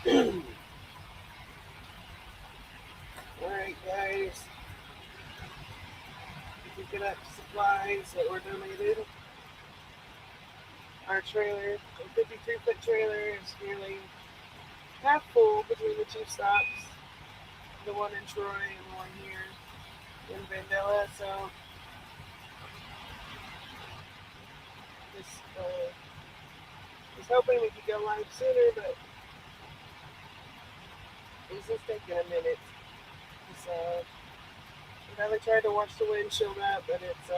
Alright, guys. Picking up supplies that were donated. Our trailer, a 53-foot trailer, is nearly half full between the two stops. The one in Troy and the one here in Vandalia. So just was hoping we could go live sooner, but it's just taking a minute. So I really tried to wash the windshield up, but it's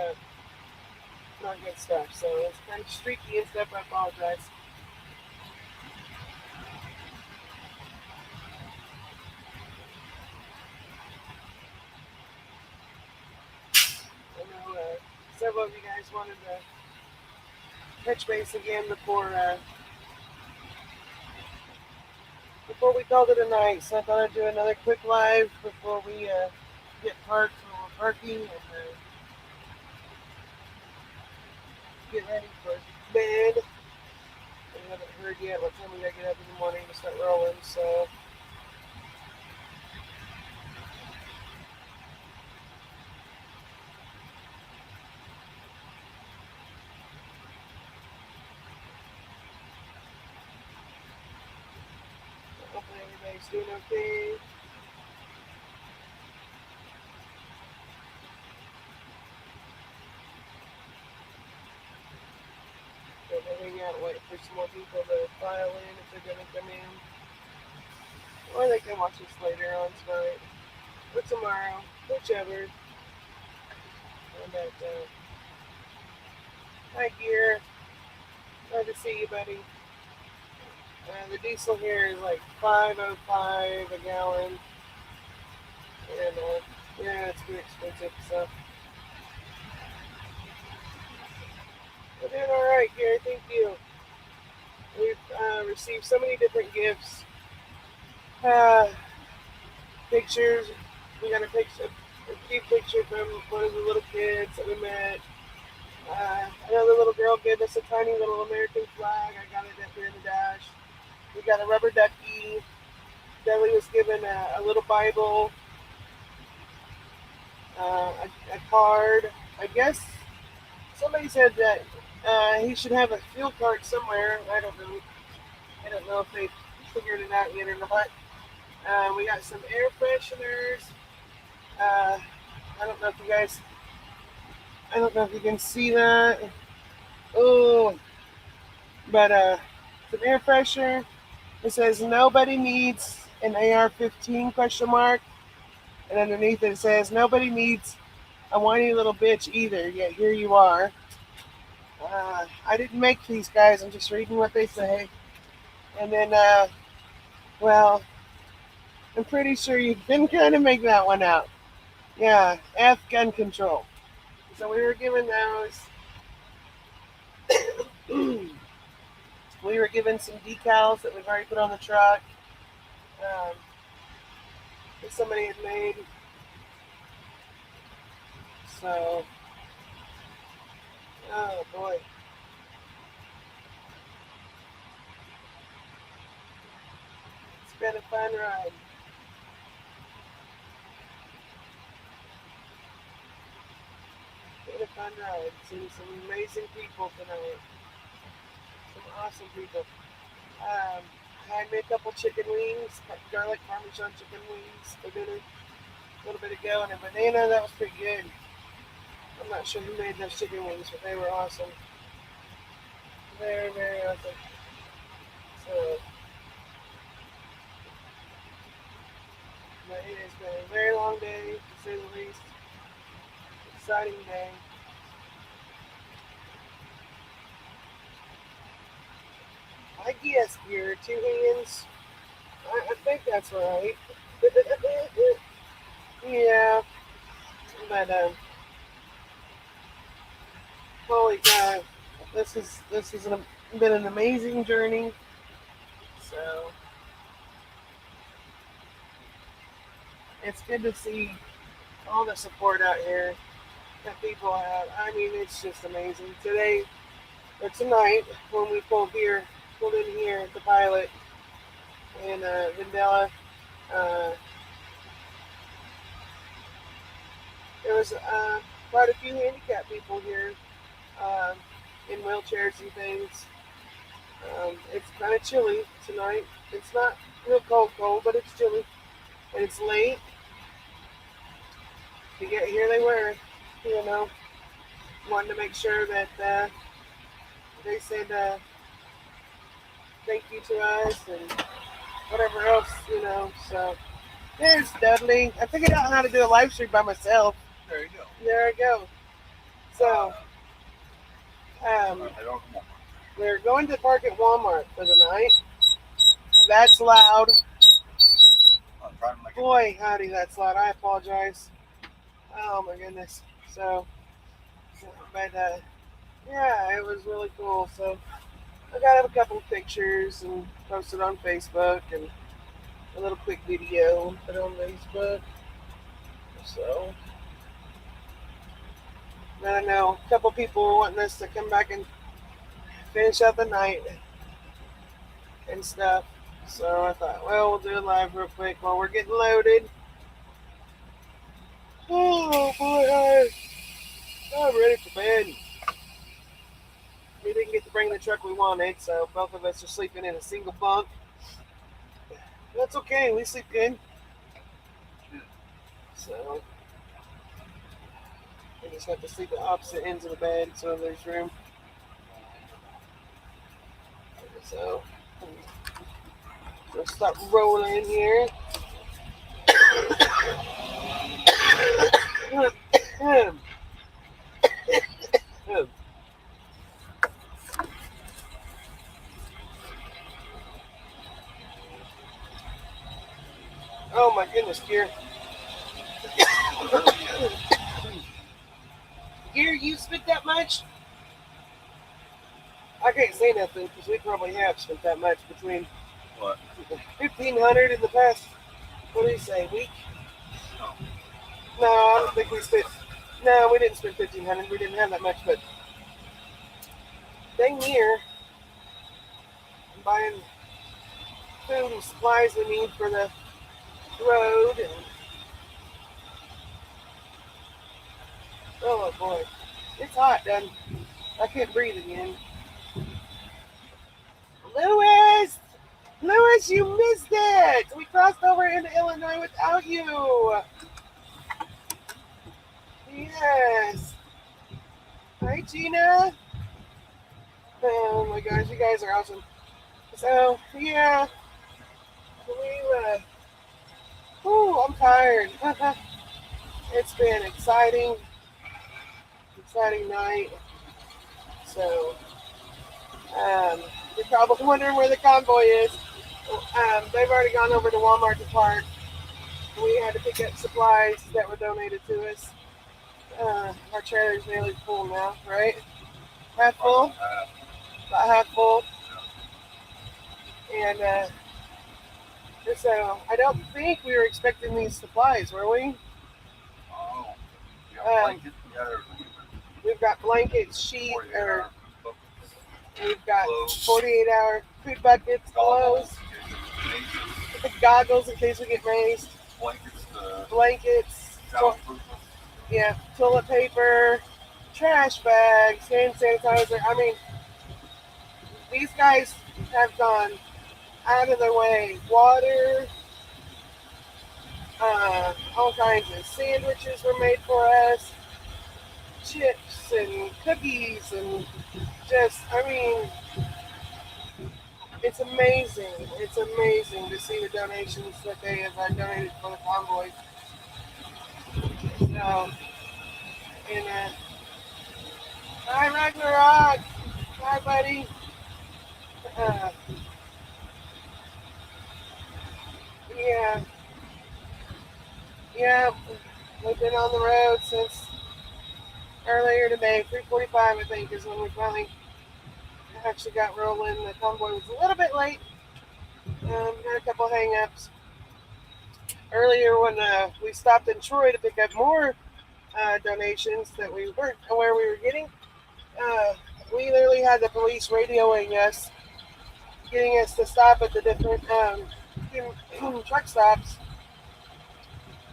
not good stuff. So it's kind of streaky and stuff. I apologize. I know several of you guys wanted to touch base again before we called it a night. So I thought I'd do another quick live before we get parked when we're parking and get ready for bed. I haven't heard yet what time we gotta get up in the morning to start rolling. So hopefully everybody's doing okay. So we're hanging out and wait for some more people to file in if they're gonna come in. Or they can watch us later on tonight or tomorrow, whichever. But hi, Gear. Glad to see you, buddy. The diesel here is like 5.05 a gallon, and yeah, it's pretty expensive. So we're doing all right, Gary. Thank you. We've received so many different gifts, uh, pictures. We got a cute picture from one of the little kids that we met. Another little girl gave us a tiny little American flag. I got it up here in the dash. We got a rubber ducky. Deli was given a little Bible, a card. I guess somebody said that he should have a fuel card somewhere. I don't know. I don't know if they figured it out yet or not. We got some air fresheners. Uh, I don't know if you guys. I don't know if you can see that. Oh, but some air freshener. It says nobody needs an AR-15 question mark, and underneath it says nobody needs a whiny little bitch either. Yet here you are. I didn't make these guys. I'm just reading what they say. And then, well, I'm pretty sure you can kind of make that one out. Yeah, F gun control. So we were given those. We were given some decals that we've already put on the truck um, that somebody had made. So, oh boy. It's been a fun ride. Been a fun ride. Seen some amazing people tonight. Some awesome people. Um, I had made a couple chicken wings, garlic parmesan chicken wings for dinner a little bit ago, and a banana. That was pretty good. I'm not sure who made those chicken wings, but they were awesome. Very, very awesome. So, but it has been a very long day, to say the least. Exciting day. I guess here, two hands. I think that's right. Yeah, but holy cow, this has been an amazing journey. So it's good to see all the support out here that people have. I mean, it's just amazing. Today or tonight, when we pulled in here at the pilot, in Vandalia. Uh, there was quite a few handicapped people here um, in wheelchairs and things. It's kind of chilly tonight. It's not real cold, but it's chilly. And it's late. To get here, they were, you know, wanting to make sure that they said thank you to us and whatever else, So there's Dudley. I figured out how to do a live stream by myself. There you go. There I go. So, we're going to park at Walmart for the night. That's loud. Boy, howdy, that's loud. I apologize. Oh my goodness. So, but yeah, it was really cool. So, I got a couple of pictures and posted on Facebook and a little quick video put on Facebook. So, I don't know. A couple people were wanting us to come back and finish out the night and stuff. So I thought, well, we'll do it live real quick while we're getting loaded. Oh boy, I'm ready for bed. We didn't get to bring the truck we wanted, so both of us are sleeping in a single bunk. That's okay, we sleep good. So we just have to sleep at opposite ends of the bed so there's room. So we'll start rolling here. Oh my goodness, Gear. Gear, you spent that much? I can't say nothing because we probably have spent that much between what? 1,500 in the past. What do you say, week? No, I don't think we spent. No, we didn't spend 1,500. We didn't have that much, but dang near buying food and supplies we need for the road. And oh boy, it's hot, done. I can't breathe again. Louis, you missed it. We crossed over into Illinois without you. Yes. Hi, Gina. Oh my gosh, you guys are awesome. So yeah, I'm tired. It's been exciting night. So you're probably wondering where the convoy is. They've already gone over to Walmart to park. We had to pick up supplies that were donated to us. Our trailer's nearly full now, right? Half full? About half full. And so I don't think we were expecting these supplies, were we? Oh, yeah, we've got blankets, sheets, we've got 48-hour food buckets, clothes, goggles in case we get mazed, blankets, toilet paper, trash bags, hand sanitizer. I mean, these guys have gone out of their way. Water, all kinds of sandwiches were made for us, chips and cookies, and it's amazing. It's amazing to see the donations that they have donated for the convoy. So, and hi Ragnarok, hi buddy. Yeah, we've been on the road since earlier today. 3:45, I think, is when we finally actually got rolling. The convoy was a little bit late. Had a couple hang-ups. Earlier when we stopped in Troy to pick up more donations that we weren't aware we were getting, we literally had the police radioing us, getting us to stop at the different working truck stops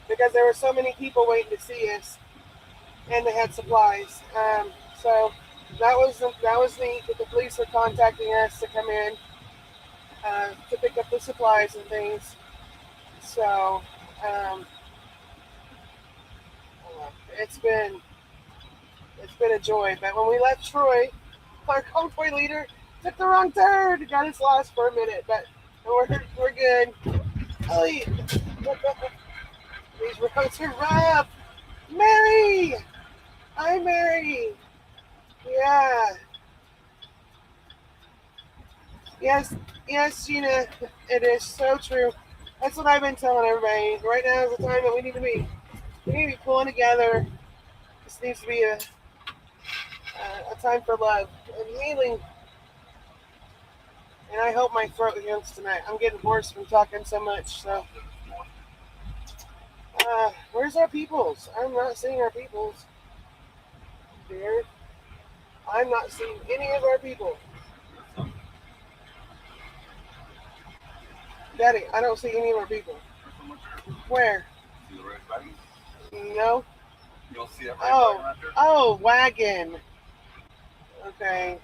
because there were so many people waiting to see us, and they had supplies. So that was neat that the police were contacting us to come in to pick up the supplies and things. So it's been a joy. But when we left Troy, our convoy leader took the wrong turn, got us lost for a minute, but we're good. Oh, these roads are rough. Mary, hi Mary. Yeah. Yes, Gina. It is so true. That's what I've been telling everybody. Right now is the time that we need to be pulling together. This needs to be a time for love and healing. And I hope my throat heals tonight. I'm getting hoarse from talking so much. So, where's our peoples? I'm not seeing our peoples. Dear, I'm not seeing any of our people. Daddy, I don't see any of our people. Where? See the red wagon? No. You don't see that red wagon right there? Oh, wagon. Okay.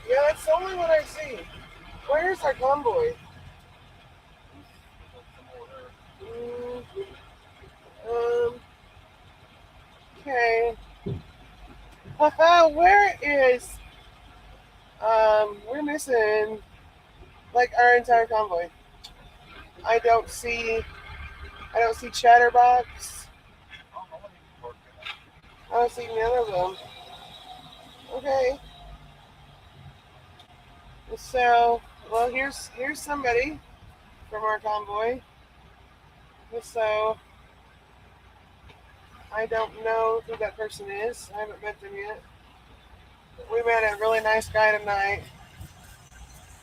Yeah, that's the only one I see. Where's our convoy? Okay. Where is we're missing like our entire convoy. I don't see Chatterbox. I don't see none of them. Okay. So, well, here's somebody from our convoy. So, I don't know who that person is. I haven't met them yet. We met a really nice guy tonight.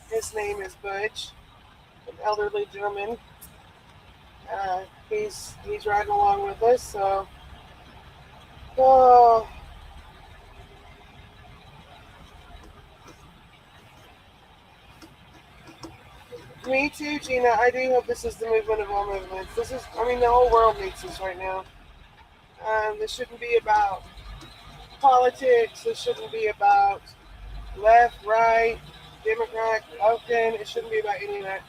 His name is Butch, an elderly gentleman. He's riding along with us. So, oh. Me too, Gina. I do hope this is the movement of all movements. The whole world needs this right now. This shouldn't be about politics. This shouldn't be about left, right, Democrat, Republican. It shouldn't be about any of that.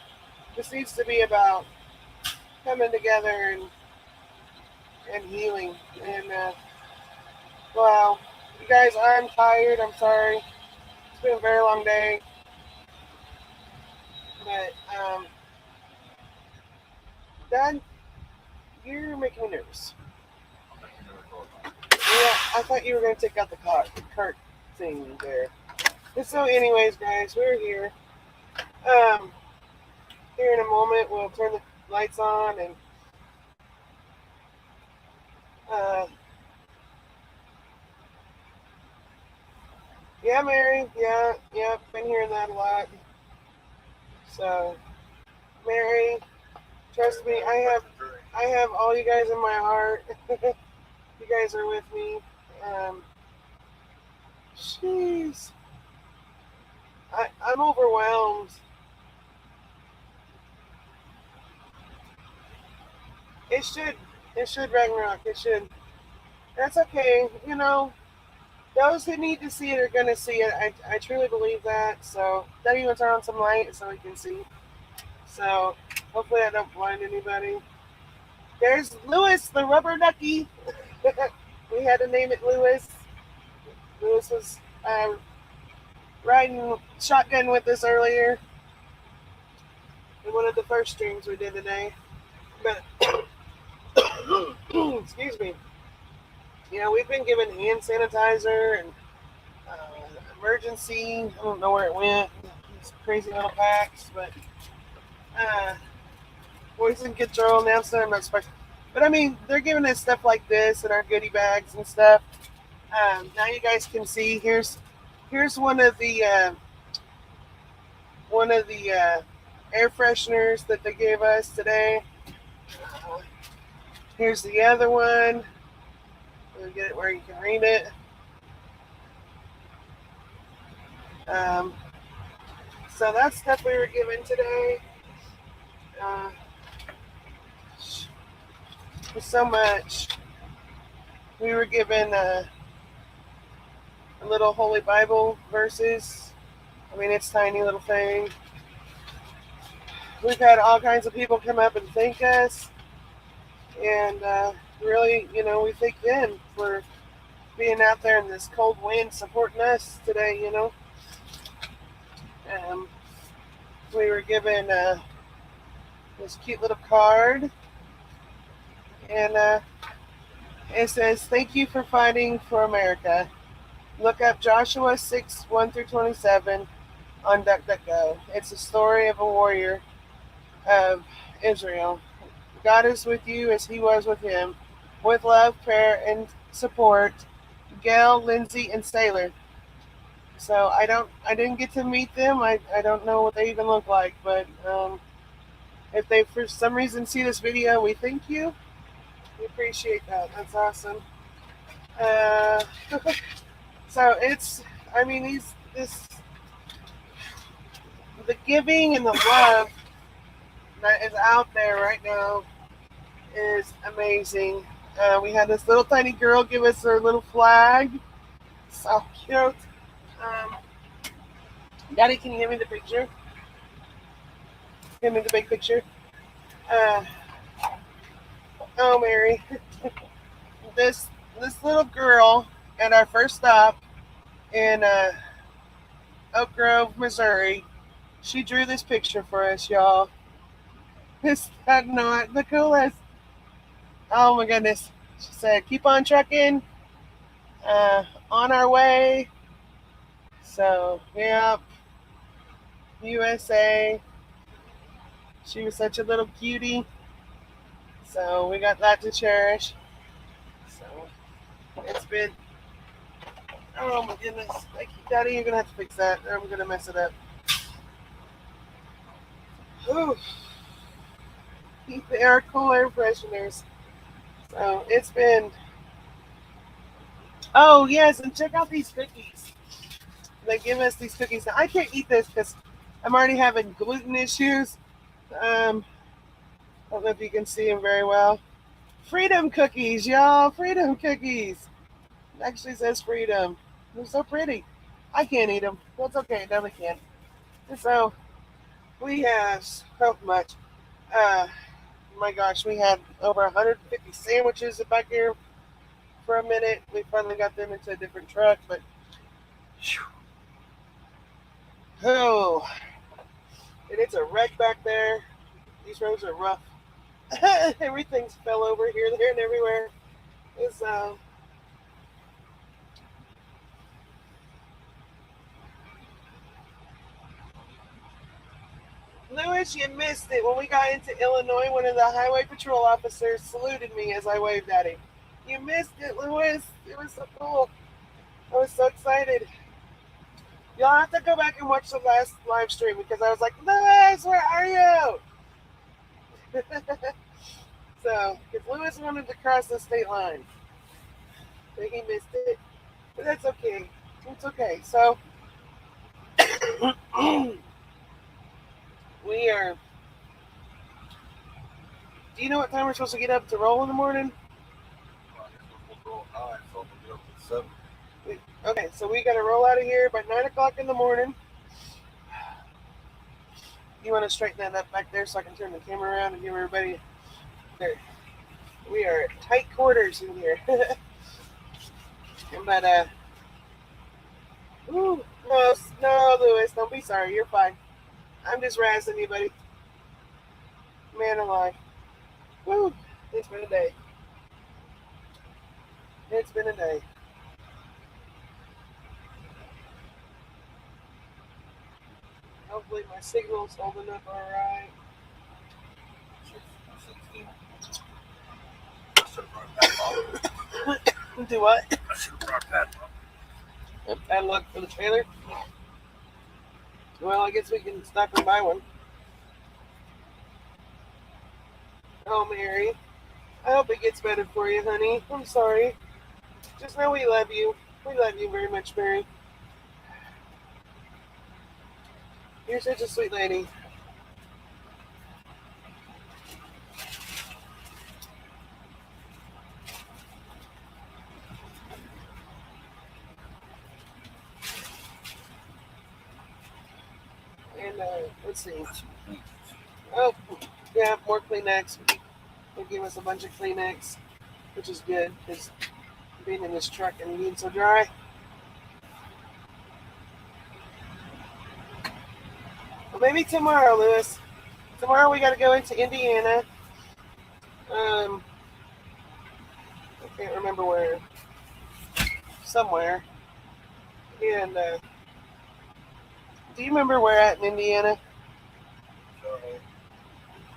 This needs to be about coming together and healing. And wow, you guys, I'm tired. I'm sorry. It's been a very long day. But Dad, you're making me nervous. Yeah, I thought you were going to take out the cart thing there. And so anyways, guys, we're here. Here in a moment, we'll turn the lights on and yeah, Mary. Yeah, been hearing that a lot. So, Mary, trust me, I have all you guys in my heart. You guys are with me. Jeez. I'm overwhelmed. It should, Ragnarok. It should. That's okay. You know, those who need to see it are going to see it. I truly believe that. So, let me even turn on some light so we can see. So, hopefully I don't blind anybody. There's Lewis, the rubber ducky. We had to name it Lewis. Lewis was riding shotgun with us earlier in one of the first streams we did today. But, excuse me. You know, we've been given hand sanitizer and emergency. I don't know where it went. These crazy little packs, but poison control. Now, so I'm not special. But I mean, they're giving us stuff like this in our goodie bags and stuff. Now you guys can see. Here's one of the air fresheners that they gave us today. Here's the other one. We'll get it where you can read it. So that's stuff we were given today. Uh, so much. We were given a little Holy Bible verses. I mean, it's a tiny little thing. We've had all kinds of people come up and thank us, and really, we thank them for being out there in this cold wind supporting us today. Um, we were given this cute little card, and it says, "Thank you for fighting for America. Look up Joshua 6:1-27 on DuckDuckGo. It's a story of a warrior of Israel. God is with you as he was with him. With love, prayer, and support, Gail, Lindsay, and Sailor." So I didn't get to meet them. I don't know what they even look like, but if they for some reason see this video, we thank you. We appreciate that. That's awesome. Uh, so I mean, the giving and the love that is out there right now is amazing. We had this little tiny girl give us her little flag. So cute. Um, Daddy, can you give me the picture? Give me the big picture. Uh, oh, Mary. this little girl at our first stop in Oak Grove, Missouri, she drew this picture for us, y'all. Is that not the coolest? Oh my goodness. She said, "Keep on trucking. On our way." So, yeah, USA. She was such a little cutie. So we got that to cherish. So it's been, oh my goodness. Daddy, you're going to have to fix that or I'm going to mess it up. Ooh. They are cool air fresheners. So it's been, oh yes, and check out these cookies. They give us these cookies. Now, I can't eat this because I'm already having gluten issues. I don't know if you can see them very well. Freedom cookies, y'all. Freedom cookies. It actually says freedom. They're so pretty. I can't eat them. That's okay. Nobody can. And so we have so much. My gosh, we had over 150 sandwiches back here for a minute. We finally got them into a different truck, but oh, and it's a wreck back there. These roads are rough. Everything's fell over here, there, and everywhere. It's Lewis, you missed it. When we got into Illinois, one of the highway patrol officers saluted me as I waved at him. You missed it, Lewis. It was so cool. I was so excited. Y'all have to go back and watch the last live stream because I was like, "Lewis, where are you?" So, because Lewis wanted to cross the state line, but he missed it. But that's okay. It's okay. So, we are. Do you know what time we're supposed to get up to roll in the morning? Okay, so we got to roll out of here by 9 o'clock in the morning. You want to straighten that up back there so I can turn the camera around and give everybody there. We are at tight quarters in here. But, ooh, no, Lewis, don't be sorry. You're fine. I'm just razzing you, buddy. Man alive. Woo, it's been a day. It's been a day. Hopefully my signal's holding up all right. Do what? I should have brought that up. Padlock for the trailer? Well, I guess we can stop and buy one. Oh, Mary. I hope it gets better for you, honey. I'm sorry. Just know we love you. We love you very much, Mary. You're such a sweet lady. And let's see. Oh, yeah, more Kleenex. They gave us a bunch of Kleenex, which is good because being in this truck and being so dry. Well, maybe tomorrow, Lewis. Tomorrow we got to go into Indiana. I can't remember where. Somewhere. And do you remember where at in Indiana?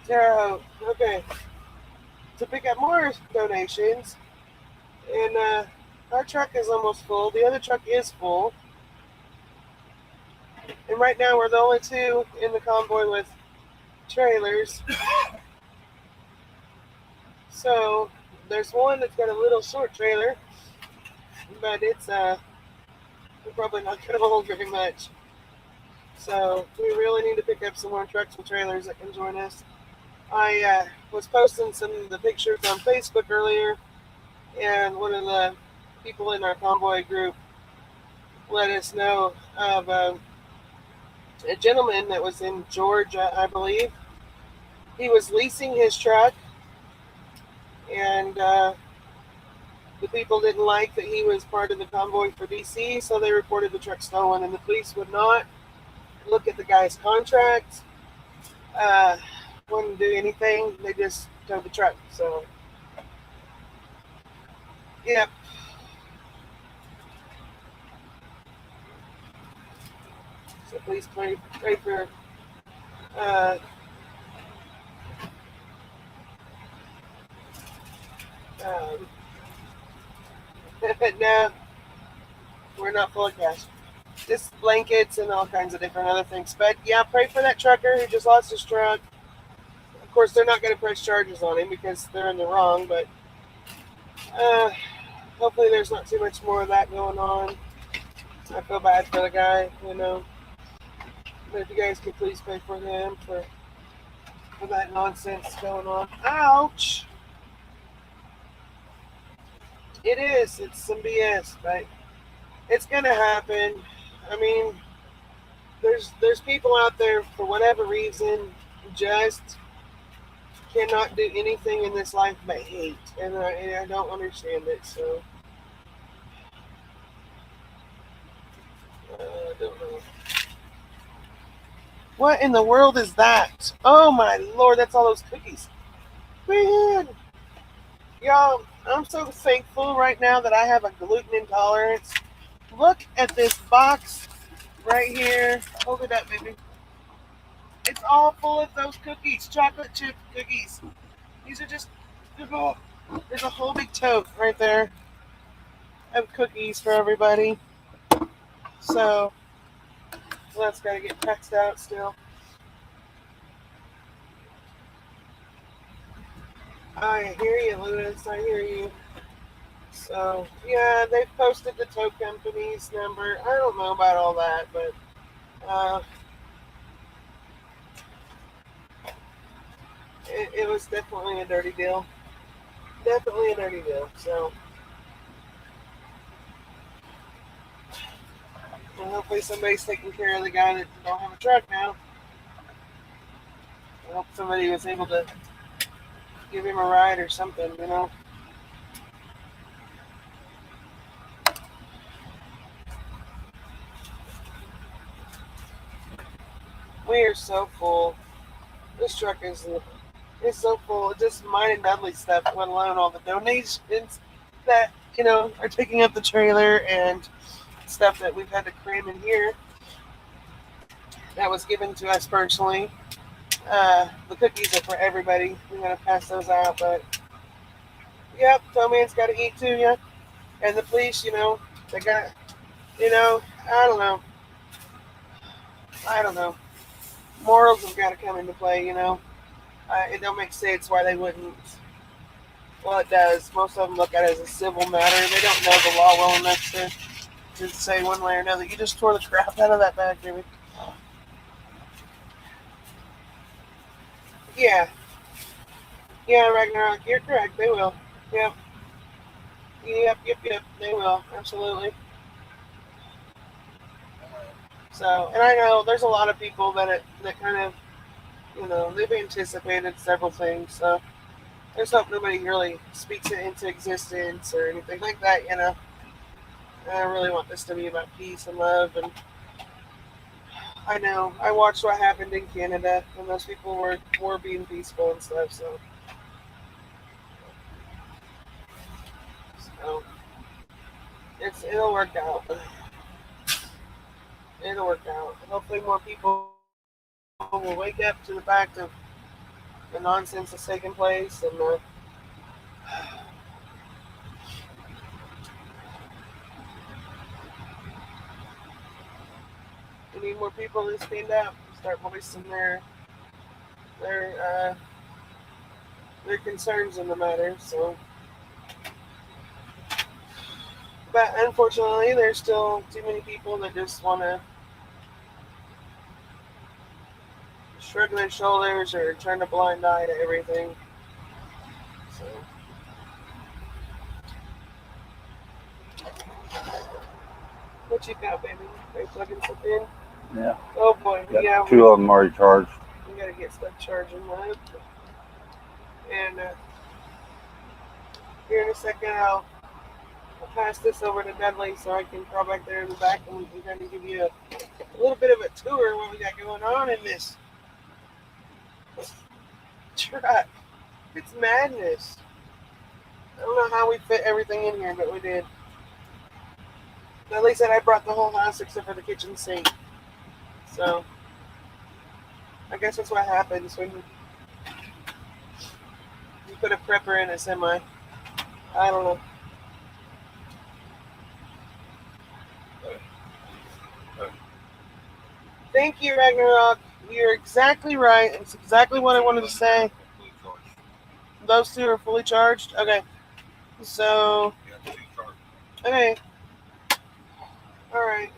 Terre Haute. Okay. To pick up more donations. And our truck is almost full. The other truck is full. And right now we're the only two in the convoy with trailers. So there's one that's got a little short trailer, but it's we're probably not going to hold very much. So we really need to pick up some more trucks and trailers that can join us. I was posting some of the pictures on Facebook earlier, and one of the people in our convoy group let us know of a gentleman that was in Georgia, I believe. He was leasing his truck, and the people didn't like that he was part of the convoy for DC, so they reported the truck stolen, and the police would not look at the guy's contract, wouldn't do anything. They just towed the truck. So, yep. So please pray for um, no, we're not full of cash. Just blankets and all kinds of different other things. But yeah, pray for that trucker who just lost his truck. Of course, they're not going to press charges on him because they're in the wrong, but hopefully there's not too much more of that going on. I feel bad for the guy, you know. But if you guys could please pray for him for that nonsense going on. Ouch! It is. It's some BS, but it's going to happen. I mean, there's people out there for whatever reason just cannot do anything in this life but hate, and I don't understand it. So I don't know. What in the world is that? Oh my Lord, that's all those cookies. Man, y'all, I'm so thankful right now that I have a gluten intolerance. Look at this box right here. Hold it up, baby. It's all full of those cookies, chocolate chip cookies. These are just, there's a whole big tote right there of cookies for everybody. So, that's got to get passed out still. I hear you, Lewis. I hear you. So, yeah, they've posted the tow company's number. I don't know about all that, but it was definitely a dirty deal. Definitely a dirty deal. So, and hopefully somebody's taking care of the guy that don't have a truck now. I hope somebody was able to give him a ride or something, you know. We are so full. This truck is so full. Just mine and Dudley's stuff, let alone all the donations that, you know, are taking up the trailer and stuff that we've had to cram in here that was given to us personally. The cookies are for everybody. We're going to pass those out, but yep, tow man's got to eat too, yeah. And the police, you know, they got, you know, I don't know. Morals have got to come into play, you know. It don't make sense why they wouldn't. Well, it does. Most of them look at it as a civil matter. They don't know the law well enough to say one way or another. You just tore the crap out of that bag, Jimmy. Yeah. Yeah, Ragnarok, you're correct. They will. Yep. Yep. They will. Absolutely. So, and I know there's a lot of people that kind of, they've anticipated several things. So, there's hope nobody really speaks it into existence or anything like that. I really want this to be about peace and love. And I know I watched what happened in Canada, and those people were being peaceful and stuff. So it'll work out. It'll work out. Hopefully, more people will wake up to the fact of the nonsense that's taking place, and we need more people to stand up, start voicing their uh, their concerns in the matter. So, but unfortunately, there's still too many people that just want to shrug their shoulders or turn a blind eye to everything. So, what you got, baby? Are you plugging stuff in? Yeah. Oh boy, Got yeah. two of them already charged. We gotta get stuff charging up. And here in a second, I'll pass this over to Dudley so I can crawl back there in the back and we can kind of give you a little bit of a tour of what we got going on in this truck. It's madness. I don't know how we fit everything in here, but we did. Dudley said I brought the whole house except for the kitchen sink. So, I guess that's what happens when you put a prepper in a semi. I don't know. Thank you, Ragnarok. You're exactly right. It's exactly what I wanted to say. Those two are fully charged? Okay. So, okay. Alright.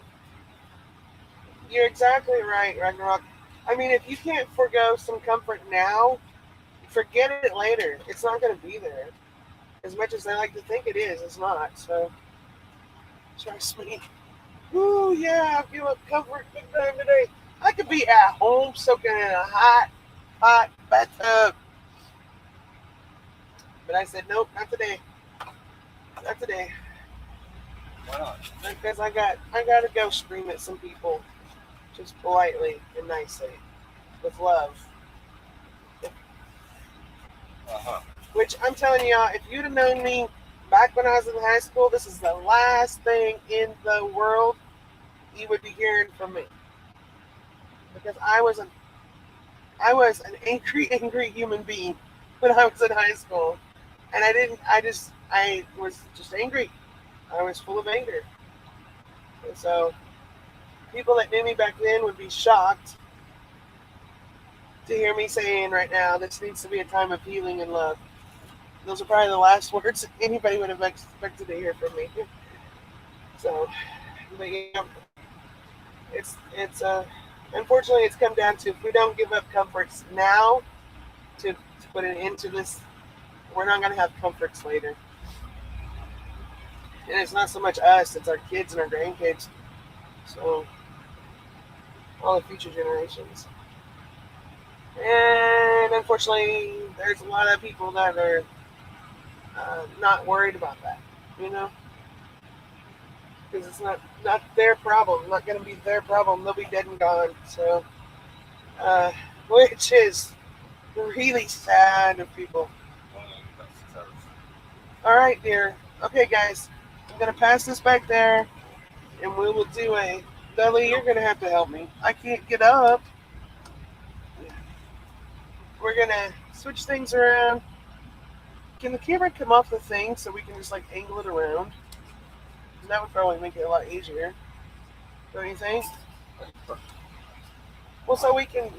You're exactly right, Ragnarok. I mean, if you can't forego some comfort now, forget it later. It's not going to be there. As much as they like to think it is, it's not. So, trust me. Ooh, yeah, I feel up comfort big time today. I could be at home soaking in a hot bathtub. But I said, nope, not today. Not today. Why not? Because I gotta go scream at some people. Just politely and nicely. With love. Uh-huh. Which I'm telling y'all, if you'd have known me back when I was in high school, this is the last thing in the world you would be hearing from me. Because I was an angry human being when I was in high school. And I was just angry. I was full of anger. And so people that knew me back then would be shocked to hear me saying right now, this needs to be a time of healing and love. Those are probably the last words anybody would have expected to hear from me. So, but yeah, it's unfortunately it's come down to if we don't give up comforts now to put an end to this, we're not going to have comforts later. And it's not so much us, it's our kids and our grandkids. So, all the future generations. And unfortunately, there's a lot of people that are not worried about that, because it's not their problem, not going to be their problem. They'll be dead and gone. So, which is really sad of people. All right, dear. Okay, guys, I'm going to pass this back there, and we will do a... Dudley, you're going to have to help me. I can't get up. We're going to switch things around. Can the camera come off the thing so we can just angle it around? And that would probably make it a lot easier. Don't you think? Well, so we can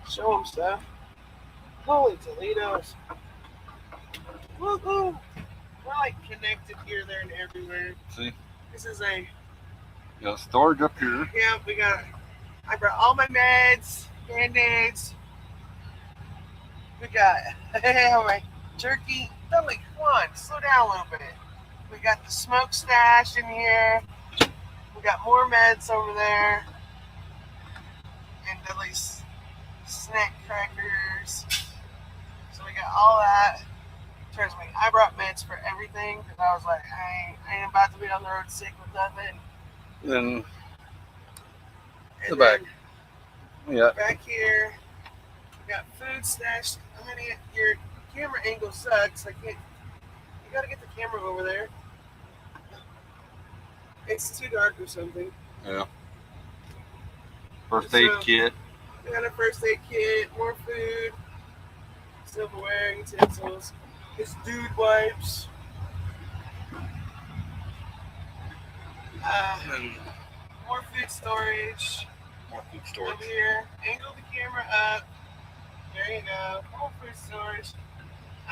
show them stuff. Holy Toledo's. Woohoo! We're connected here, there, and everywhere. See? This is a... You got storage up here. Yeah, I brought all my meds, Band-Aids. We got my jerky. Dudley, come on, slow down a little bit. We got the smoke stash in here. We got more meds over there, and Dudley's snack crackers. So we got all that. Trust me, I brought meds for everything because I was like, I ain't about to be on the road sick with nothing. Then And back. Yeah. Back here, we got food stashed. Honey, your camera angle sucks. I can't. You gotta get the camera over there. It's too dark or something. Yeah. First aid kit. We got a first aid kit, more food, silverware, utensils. It's dude wipes. More food storage. More food storage. Over here, angle the camera up. There you go. More food storage.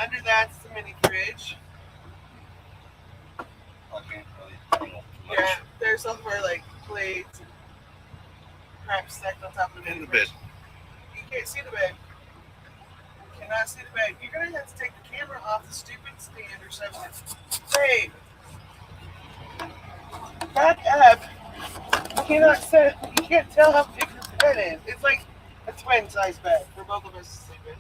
Under that's the mini fridge. I can't really too much. Yeah, there's some more like plates and crap stacked on top of the In the fridge. bed. You can't see the bed. You cannot see the bed. You're gonna have to take the camera off the stupid stand or something. Babe, back up. You can't tell how big your bed is. It's like a twin size bed for both of us to sleep in.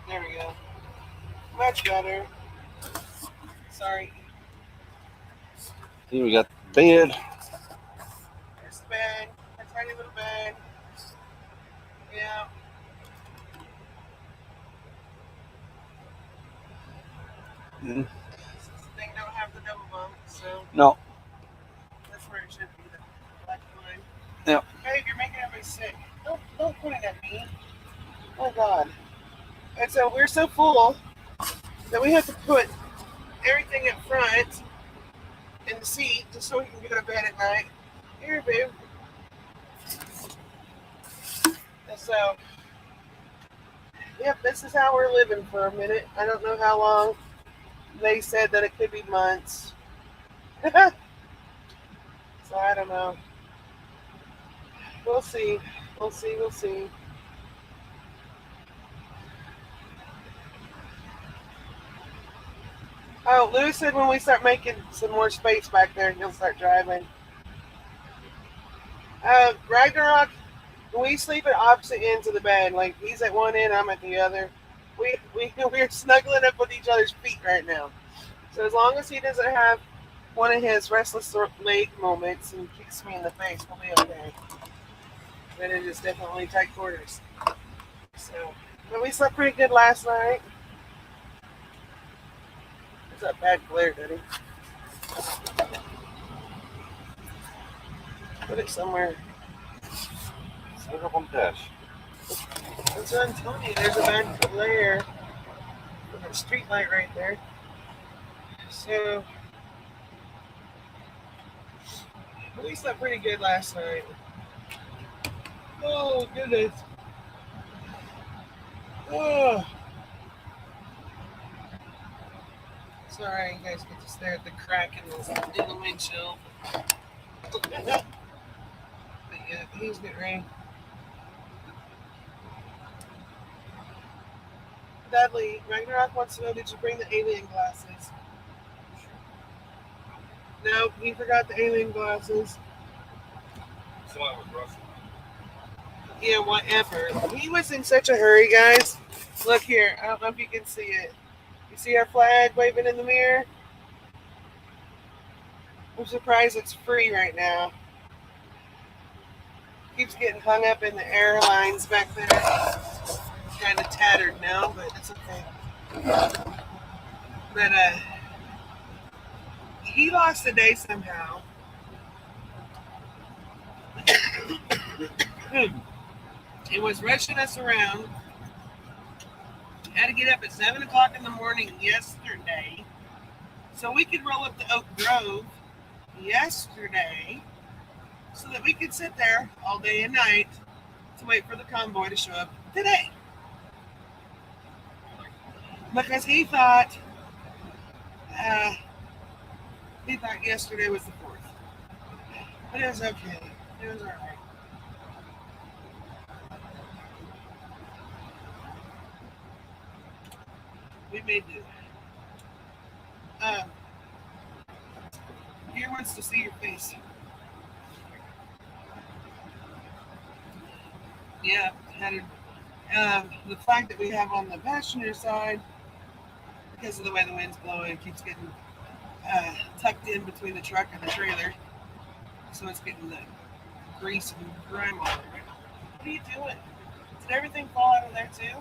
There we go. Much better. Sorry. Then we got the bed. There's the bed. A tiny little bed. Yeah. Mm-hmm. This thing don't have the double bunk, so No. that's where it should be. The black line. Yeah. Hey, you're making everybody sick. Don't point it at me. Oh God. And so we're so full that we have to put everything up front in the seat just so we can go to bed at night. Here, babe. And so, yep, this is how we're living for a minute. I don't know how long. They said that it could be months. So I don't know. We'll see. We'll see. Oh, Lou said when we start making some more space back there, he'll start driving. Ragnarok, we sleep at opposite ends of the bed. Like, he's at one end, I'm at the other. We're snuggling up with each other's feet right now. So as long as he doesn't have one of his restless leg moments and kicks me in the face, we'll be okay. Then it is definitely tight quarters. So, but we slept pretty good last night. It's that bad glare, Daddy. Put it somewhere. Set it up on the dash. That's what I'm telling you. There's a bad glare. With a street light right there. So, we slept pretty good last night. Oh, goodness. Oh. Sorry, you guys get to stare at the crack in the windshield. But yeah, he's getting ready. Dudley, Ragnarok wants to know, did you bring the alien glasses? No, he forgot the alien glasses. Somebody was rushing. Yeah, whatever. He was in such a hurry, guys. Look here. I don't know if you can see it. You see our flag waving in the mirror? I'm surprised it's free right now. Keeps getting hung up in the airlines back there. Kind of tattered now, but it's okay. But he lost a day somehow. It was rushing us around. Had to get up at 7 o'clock in the morning yesterday so we could roll up to Oak Grove yesterday so that we could sit there all day and night to wait for the convoy to show up today. Because he thought yesterday was the 4th. But it was okay. It was all right. We made it. Here wants to see your face. Yeah, had the flag that we have on the passenger side, because of the way the wind's blowing, it keeps getting tucked in between the truck and the trailer, so it's getting the grease and grime all over it. What are you doing? Did everything fall out of there too?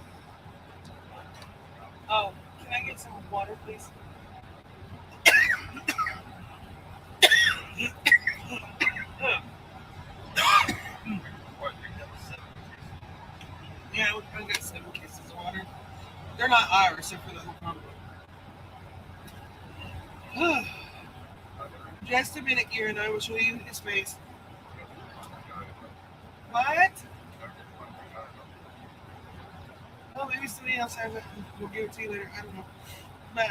Oh, can I get some water, please? Yeah, I got 7 cases of water. They're not ours, they're for the whole convoy. Just a minute, Gear, and I will show you his face. What? Oh, maybe somebody else has it. We'll give it to you later. I don't know. But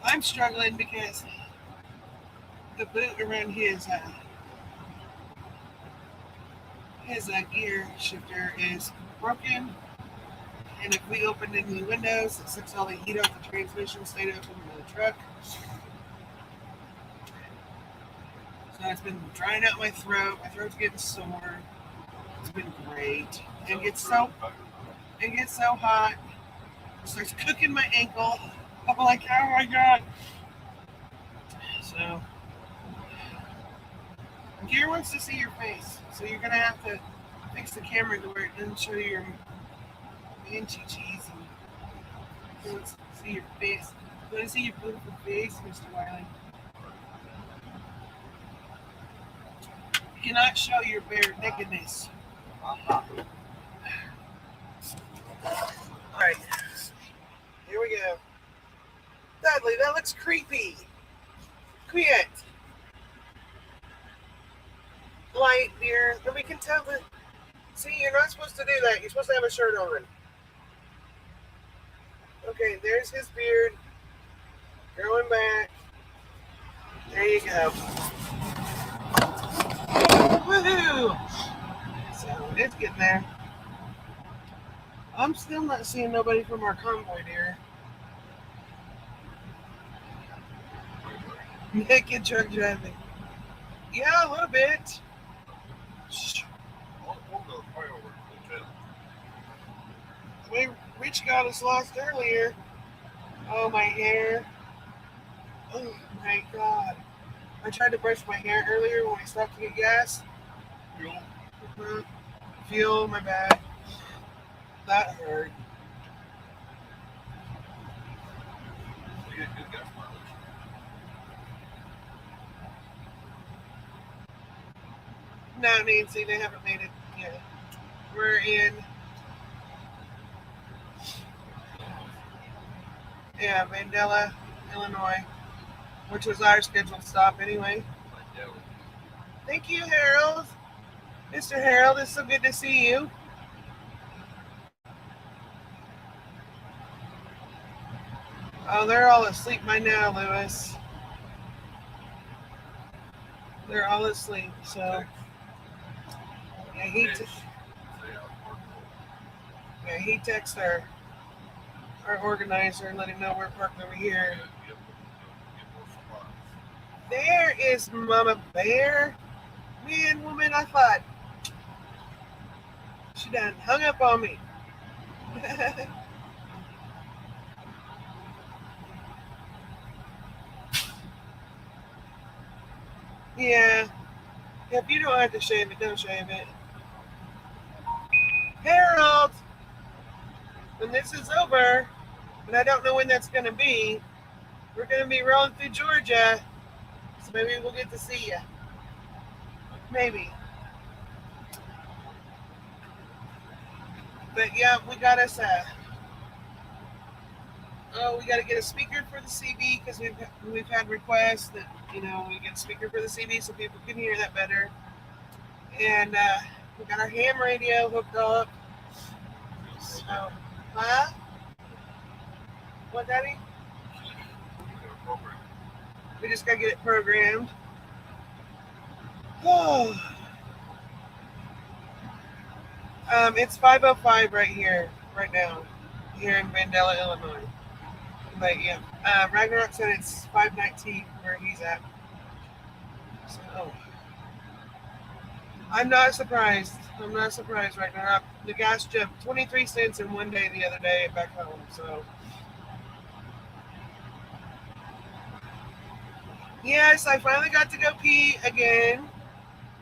I'm struggling because the boot around his gear shifter is broken, and if we open any windows, it sucks all the heat off the transmission, stayed open in the truck. So it's been drying out my throat. My throat's getting sore. It's been great. It gets so hot. It starts cooking my ankle. I'm like, oh my god. So Gear wants to see your face, so you're gonna have to fix the camera to where it doesn't show your inky cheese and he wants to see your face. You want to see your beautiful face, Mr. Wiley? You cannot show your bare nakedness. Alright. Here we go. Dudley, that looks creepy. Quit. Light, dear. And we can tell that. See, you're not supposed to do that. You're supposed to have a shirt on. Okay, there's his beard. Growing back. There you go. Woohoo! So it's getting there. I'm still not seeing nobody from our convoy, dear. Naked truck driving. Yeah, a little bit. Rich got us lost earlier. Oh, my hair. Oh, my God. I tried to brush my hair earlier when I stopped to get gas. Fuel, my bad. That hurt. No, Nancy, they haven't made it yet. We're in, Vandalia, Illinois, which was our scheduled stop anyway. Thank you, Harold. Mr. Harold, it's so good to see you. Oh, they're all asleep by now, Lewis. They're all asleep, so yeah, he texts our organizer and let him know we're parked over here. There is Mama Bear. Man, woman, I thought she done hung up on me. Yeah. If you don't have to shave it, don't shave it. Harold, when this is over, and I don't know when that's going to be, we're going to be rolling through Georgia, so maybe we'll get to see you. Maybe. But yeah, we got us we got to get a speaker for the CB because we've had requests that we get a speaker for the CB so people can hear that better. And we got our ham radio hooked up. So, huh? What, Daddy? We just gotta get it programmed. Oh. It's 5:05 right here, right now. here in Vandalia, Illinois. But yeah, Ragnarok said it's 519 where he's at. So I'm not surprised. I'm not surprised, Ragnarok. The gas jumped 23 cents in one day the other day back home. So yes, I finally got to go pee again.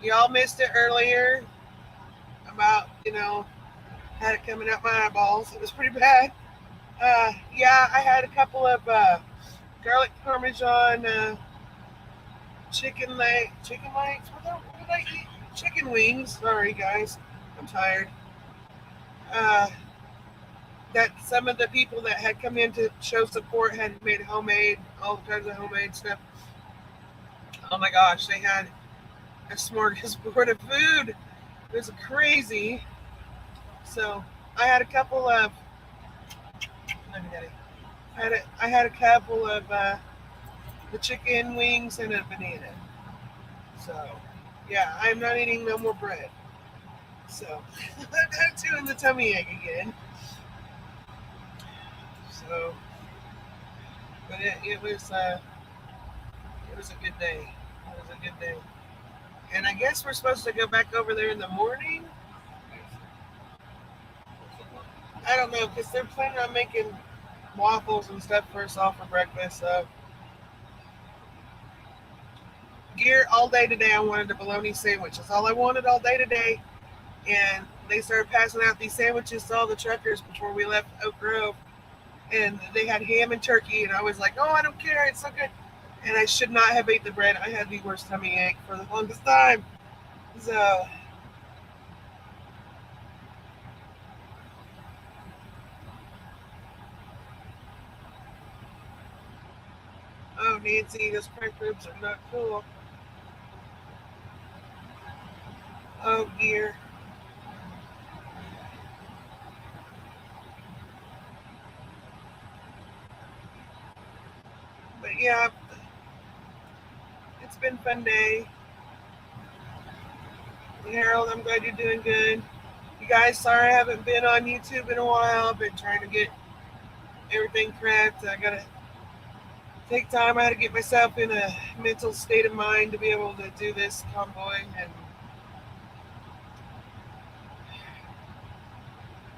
Y'all missed it earlier about, had it coming out my eyeballs. It was pretty bad. Yeah, I had a couple of garlic parmesan chicken legs. What did I eat? Chicken wings. Sorry, guys. I'm tired. Uh, that some of the people that had come in to show support had made homemade, all kinds of homemade stuff. Oh my gosh, they had a smorgasbord of food. It was crazy. So I had a couple of. I had a couple of the chicken wings and a banana. So yeah, I'm not eating no more bread. So I'm doing the tummy ache again. So, but it was a good day. It was a good day. And I guess we're supposed to go back over there in the morning. I don't know because they're planning on making waffles and stuff for us all for breakfast. So gear all day today. I wanted a bologna sandwich. That's all I wanted all day today. And they started passing out these sandwiches to all the truckers before we left Oak Grove. And they had ham and turkey, and I was like, "Oh, I don't care, it's so good." And I should not have ate the bread. I had the worst tummy ache for the longest time. So, oh, Nancy, those cracked ribs are not cool. Oh dear. But yeah, it's been a fun day. Harold, I'm glad you're doing good. You guys, sorry I haven't been on YouTube in a while. I've been trying to get everything prepped. I gotta take time. I had to get myself in a mental state of mind to be able to do this convoy, and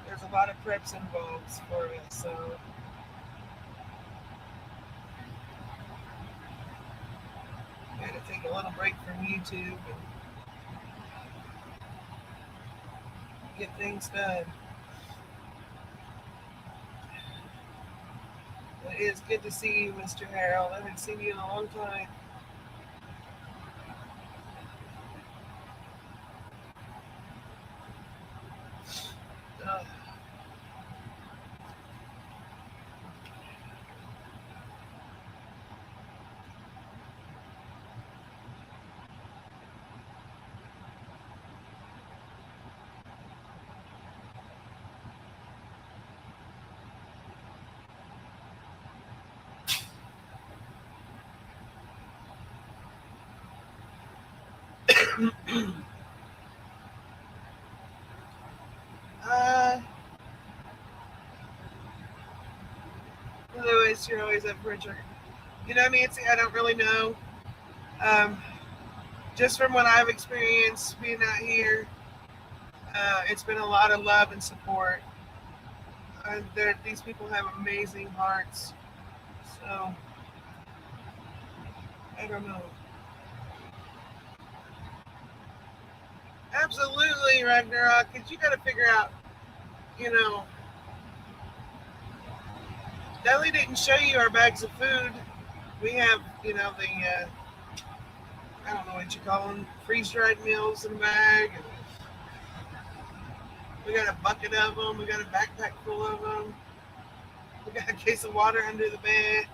there's a lot of preps involved for it. So I had to take a little break from YouTube and get things done. But it is good to see you, Mr. Harold. I haven't seen you in a long time. Uh, uh, Lewis, you're always up for a drink. You know, Nancy, I don't really know. Um, just from what I've experienced being out here, it's been a lot of love and support. These people have amazing hearts. So, I don't know. Absolutely, Ragnarok, because you got to figure out, you know, Deli didn't show you our bags of food. We have, the, I don't know what you call them, freeze-dried meals in a bag. And we got a bucket of them. We got a backpack full of them. We got a case of water under the bed.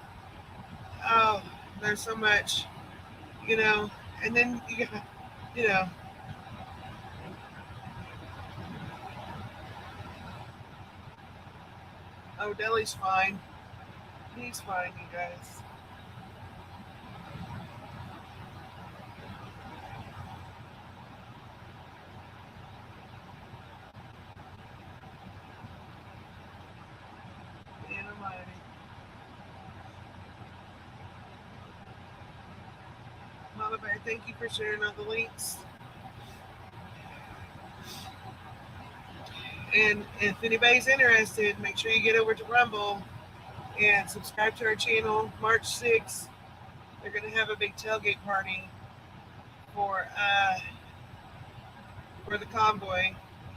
Oh, there's so much, you know. And then you got, you know, oh, Deli's fine. He's fine, you guys. Bye bye. Thank you for sharing all the links. And if anybody's interested, make sure you get over to Rumble and subscribe to our channel. March 6th, they're going to have a big tailgate party for the convoy,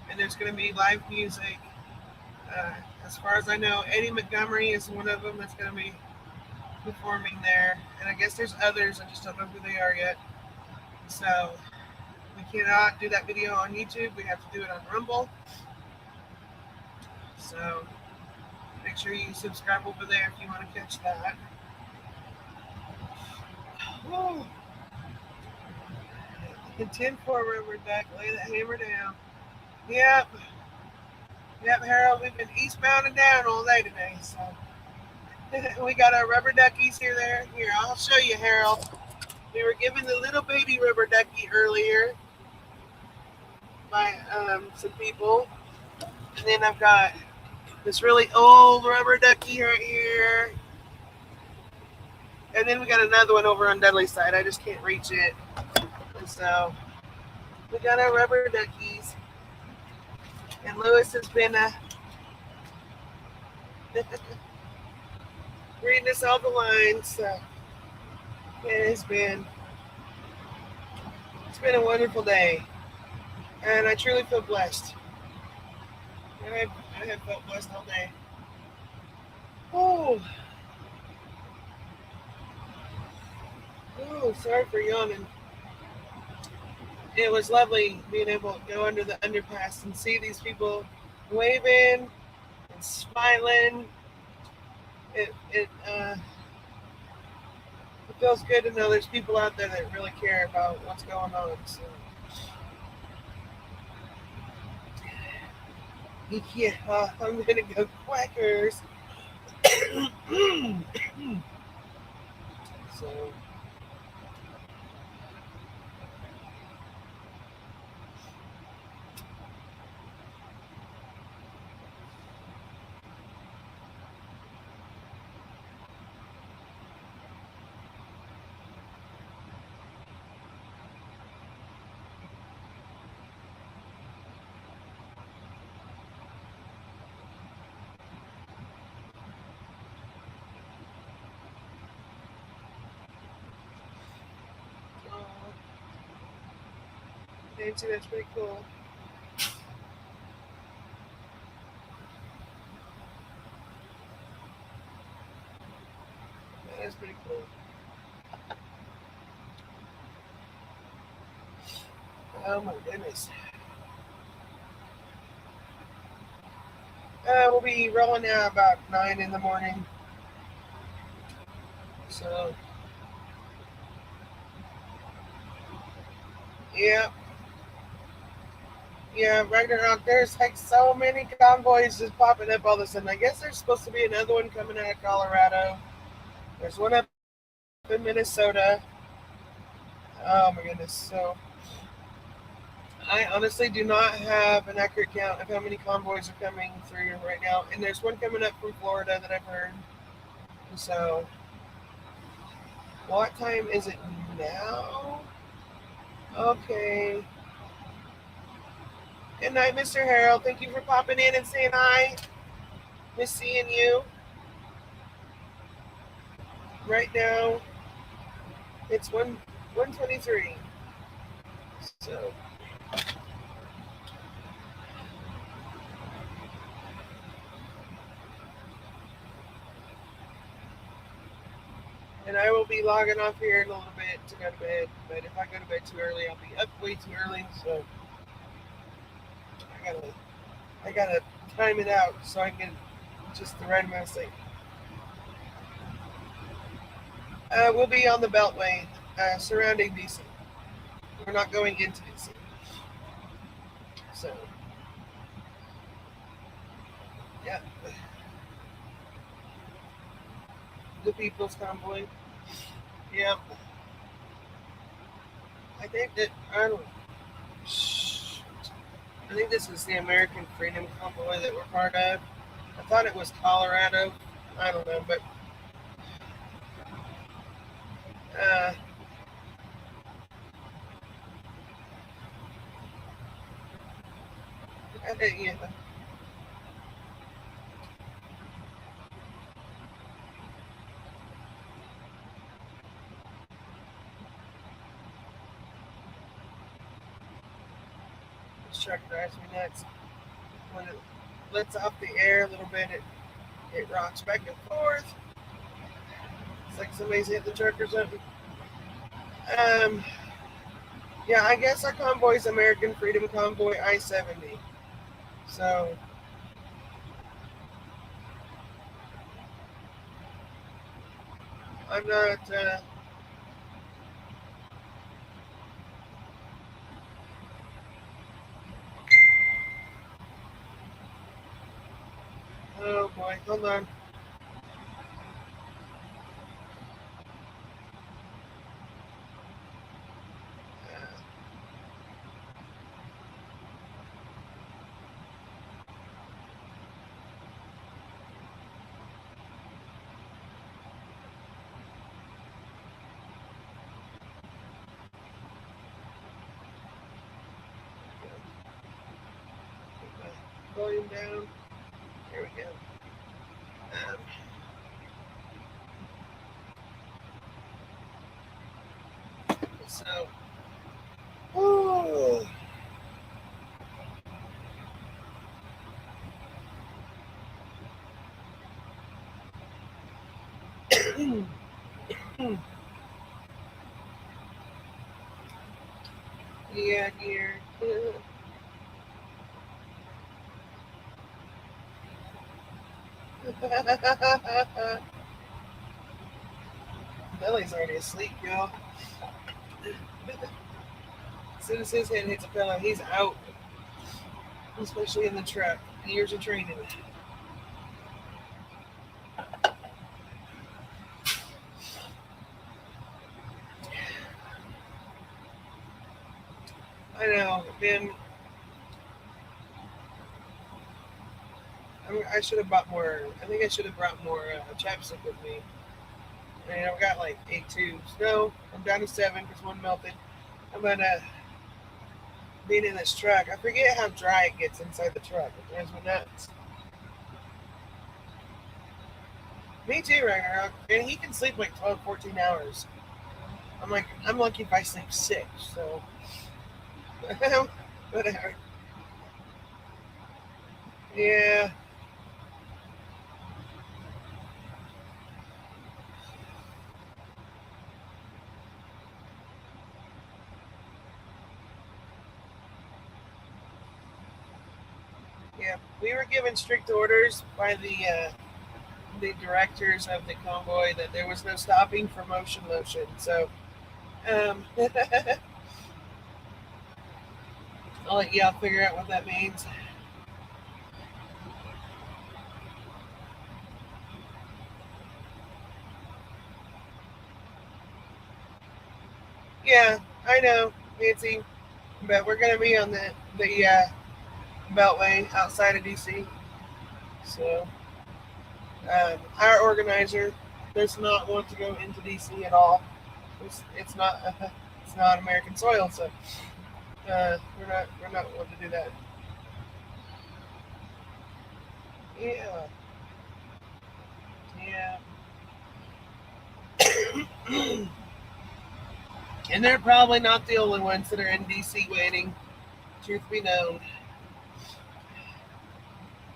and there's going to be live music. As far as I know, Eddie Montgomery is one of them that's going to be performing there, and I guess there's others. I just don't know who they are yet. So we cannot do that video on YouTube. We have to do it on Rumble. So make sure you subscribe over there if you want to catch that. Woo. The 10-4 rubber duck, lay that hammer down. Yep, Harold, we've been eastbound and down all day today, so we got our rubber duckies here. Here, I'll show you, Harold. We were given the little baby rubber ducky earlier by some people, and then I've got this really old rubber ducky right here, and then we got another one over on Dudley's side. I just can't reach it, and so we got our rubber duckies. And Lewis has been reading us all the lines. So it's been a wonderful day, and I truly feel blessed. And I have felt blessed all day. Oh, sorry for yawning. It was lovely being able to go under the underpass and see these people waving and smiling. It feels good to know there's people out there that really care about what's going on. So, yeah, I'm gonna go Quackers. So. Nancy, that's pretty cool. That is pretty cool. Oh my goodness. We'll be rolling out about 9 in the morning. So, yeah. Yeah, Ragnarok, there's like so many convoys just popping up all of a sudden. I guess there's supposed to be another one coming out of Colorado. There's one up in Minnesota. Oh my goodness. So, I honestly do not have an accurate count of how many convoys are coming through right now. And there's one coming up from Florida that I've heard. So, what time is it now? Okay. Good night, Mr. Harold. Thank you for popping in and saying hi. Miss seeing you. Right now, it's 1:23. So. And I will be logging off here in a little bit to go to bed. But if I go to bed too early, I'll be up way too early. So I gotta time it out so I can get just the right amount of sleep. We'll be on the Beltway surrounding DC. We're not going into DC. So, yeah. The People's Convoy. Yeah. I think that, I think this is the American Freedom Convoy that we're part of. I thought it was Colorado. I don't know, but Yeah. This truck drives me nuts. When it lets off the air a little bit, it rocks back and forth. It's like somebody's hit the truck or something. Um, yeah, I guess our convoy's American Freedom Convoy I-70. So, I'm not, oh boy, hold on. Keep my volume down. There we go. Um, so, oh, yeah, here. Billy's already asleep, y'all. As soon as his head hits a pillow, he's out. Especially in the truck. Years of training. I know, man. I should have bought more. I think I should have brought more chapstick with me. I mean, I've got like 8 tubes. No, I'm down to 7 because one melted. I'm gonna being in this truck. I forget how dry it gets inside the truck. It drives me nuts. Me too, Ragnarok. And he can sleep like 12, 14 hours. I'm like, I'm lucky if I sleep 6. So, whatever. Yeah, yeah. We were given strict orders by the directors of the convoy that there was no stopping for motion lotion. So, um, I'll let y'all figure out what that means. Yeah, I know, Nancy, but we're gonna be on the Beltway outside of DC. So, our organizer does not want to go into DC at all. It's not it's not American soil, so we're not wanting to do that. Yeah, yeah. And they're probably not the only ones that are in DC waiting. Truth be known,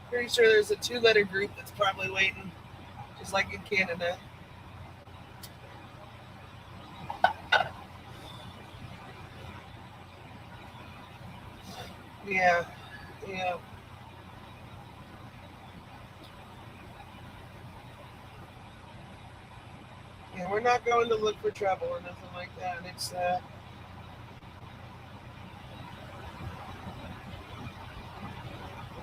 pretty sure there's a two-letter group that's probably waiting, just like in Canada. Yeah, yeah, yeah. We're not going to look for trouble or nothing like that. It's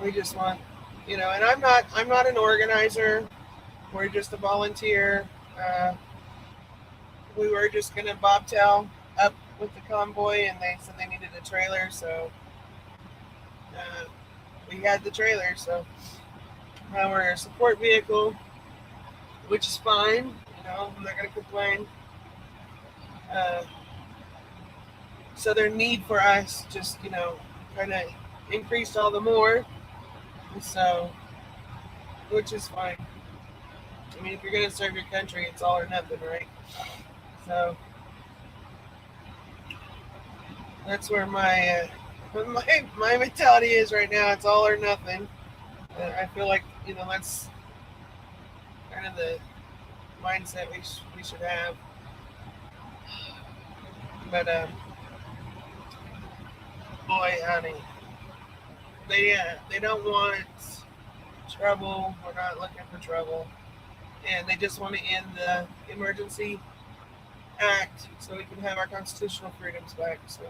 we just want, and I'm not an organizer. We're just a volunteer. Uh, we were just gonna bobtail up with the convoy, and they said they needed a trailer, so uh, we had the trailer. So now we're a support vehicle, which is fine. I'm not gonna complain. Uh, so their need for us just kind of increased all the more. So, which is fine. I mean, if you're gonna serve your country, it's all or nothing, right? So that's where my mentality is right now. It's all or nothing. I feel like that's kind of the mindset we should have. But boy, honey, they don't want trouble. We're not looking for trouble, and they just want to end the emergency act so we can have our constitutional freedoms back. So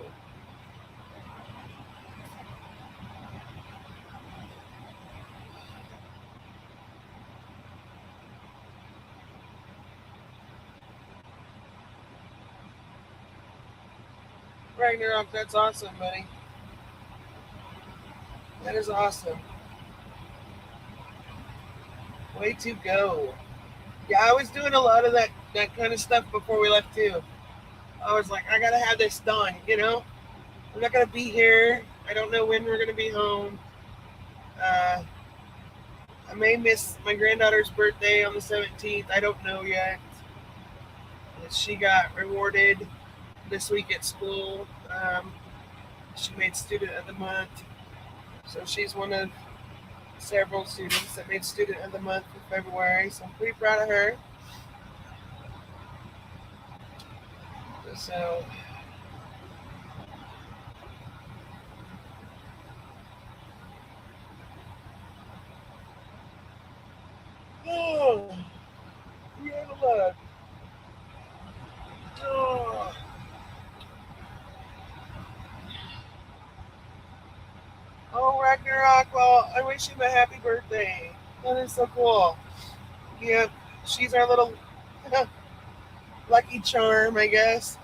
Ragnarok, that's awesome, buddy. That is awesome. Way to go. Yeah, I was doing a lot of that kind of stuff before we left too. I was like, I gotta have this done. I'm not gonna be here. I don't know when we're gonna be home. Uh, I may miss my granddaughter's birthday on the 17th. I don't know yet. She got rewarded this week at school. She made Student of the Month. So she's one of several students that made Student of the Month for February. So I'm pretty proud of her. So oh, we had a lot. Oh, oh, Ragnarok. Well, I wish him a happy birthday. That is so cool. Yeah, she's our little lucky charm, I guess.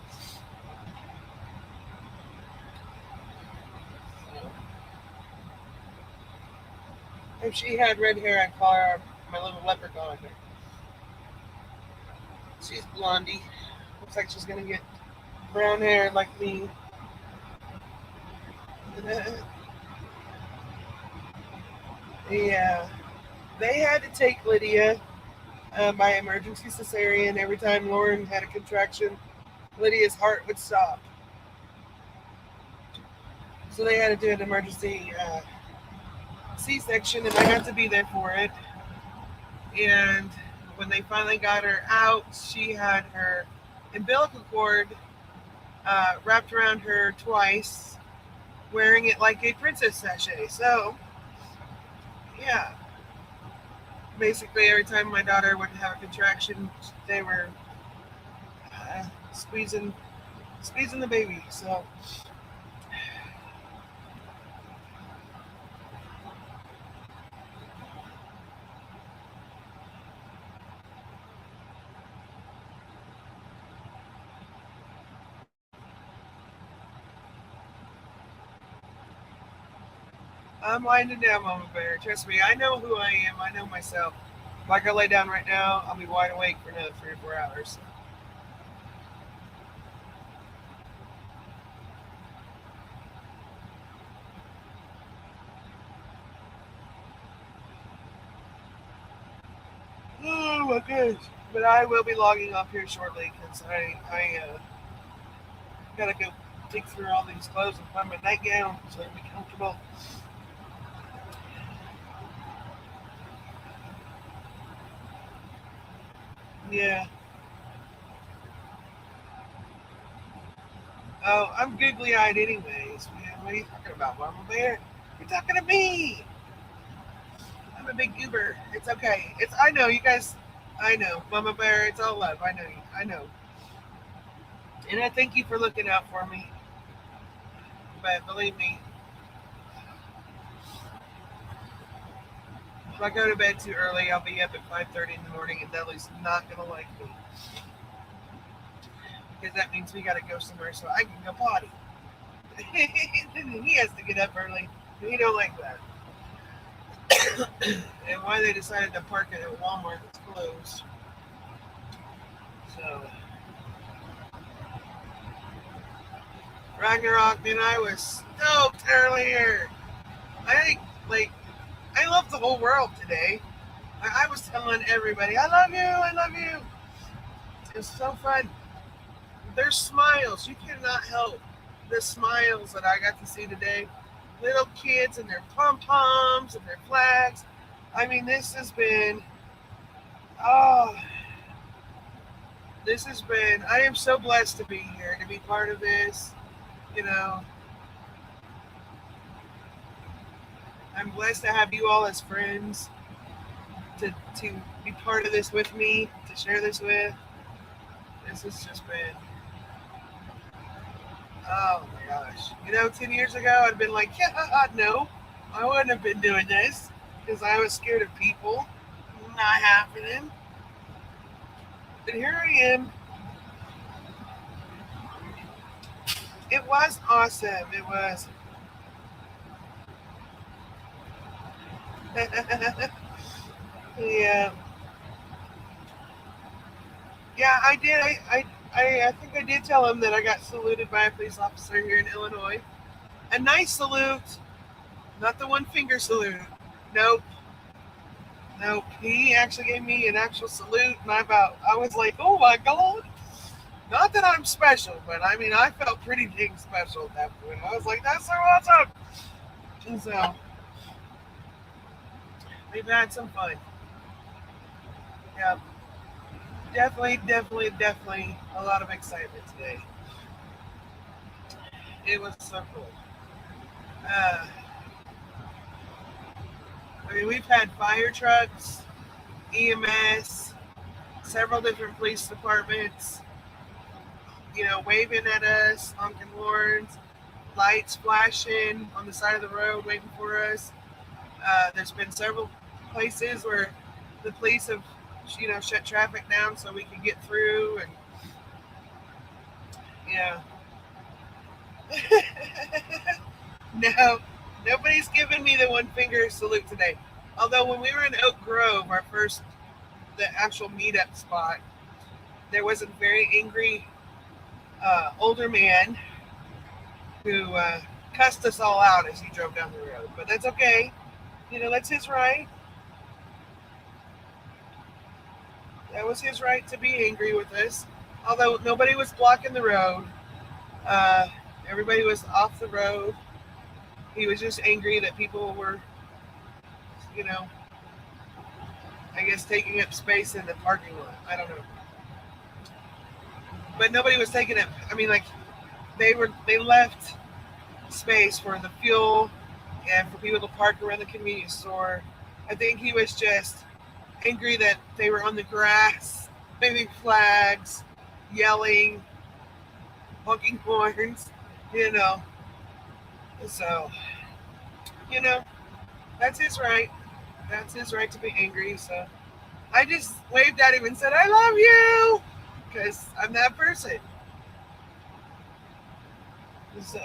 If she had red hair, I'd call her my little leprechaun. She's blondie. Looks like she's gonna get brown hair like me. Yeah, they had to take Lydia by emergency cesarean every time Lauren had a contraction. Lydia's heart would stop, so they had to do an emergency C-section, and I got to be there for it. And when they finally got her out, she had her umbilical cord wrapped around her twice, wearing it like a princess sachet. So, yeah, basically every time my daughter would have a contraction, they were squeezing the baby. So, I'm winding down, Mama Bear. Trust me, I know who I am. I know myself. If I go lay down right now, I'll be wide awake for another 3 or 4 hours. Oh my goodness. But I will be logging off here shortly because I gotta go dig through all these clothes and find my nightgown so I can be comfortable. Yeah. Oh, I'm googly eyed anyways, man. What are you talking about, Mama Bear? You're talking to me. I'm a big goober. It's okay. I know you guys. I know, Mama Bear. It's all love. I know you. I know. And I thank you for looking out for me. But believe me, if I go to bed too early, I'll be up at 5:30 in the morning, and Dudley's not gonna like me because that means we gotta go somewhere so I can go potty. He has to get up early. He don't like that. And why they decided to park it at Walmart that's closed. So Ragnarok, man, I was stoked earlier. I like I love the whole world today. I was telling everybody, I love you, I love you. It's so fun. Their smiles, you cannot help the smiles that I got to see today. Little kids and their pom poms and their flags. I mean, oh, this has been, I am so blessed to be here, to be part of this. You know, I'm blessed to have you all as friends, to be part of this with me, to share this with. This has just been, oh my gosh. 10 years ago, I'd been like, yeah, no, I wouldn't have been doing this because I was scared of people not happening. But here I am. It was awesome. It was. Yeah. Yeah, I did. I think I did tell him that I got saluted by a police officer here in Illinois. A nice salute, not the one finger salute. Nope. Nope. He actually gave me an actual salute, and I was like, oh my god. Not that I'm special, but I mean, I felt pretty dang special at that point. I was like, that's so awesome. And so, we've had some fun. Yeah, definitely a lot of excitement today. It was so cool. Uh, I mean, we've had fire trucks, EMS, several different police departments, waving at us, honking horns, lights flashing on the side of the road waiting for us. There's been several places where the police have, shut traffic down so we can get through, and yeah. No, nobody's given me the one finger salute today. Although when we were in Oak Grove, the actual meetup spot, there was a very angry older man who cussed us all out as he drove down the road. But that's okay. That's his right. That was his right to be angry with us. Although nobody was blocking the road. Uh, Everybody was off the road. He was just angry that people were, you know, I guess taking up space in the parking lot. I don't know. But nobody was taking up. I mean, like they left space for the fuel and for people to park around the convenience store. I think he was just angry that they were on the grass, waving flags, yelling, honking horns, you know. So, you know, that's his right. That's his right to be angry. So I just waved at him and said, I love you, because I'm that person. So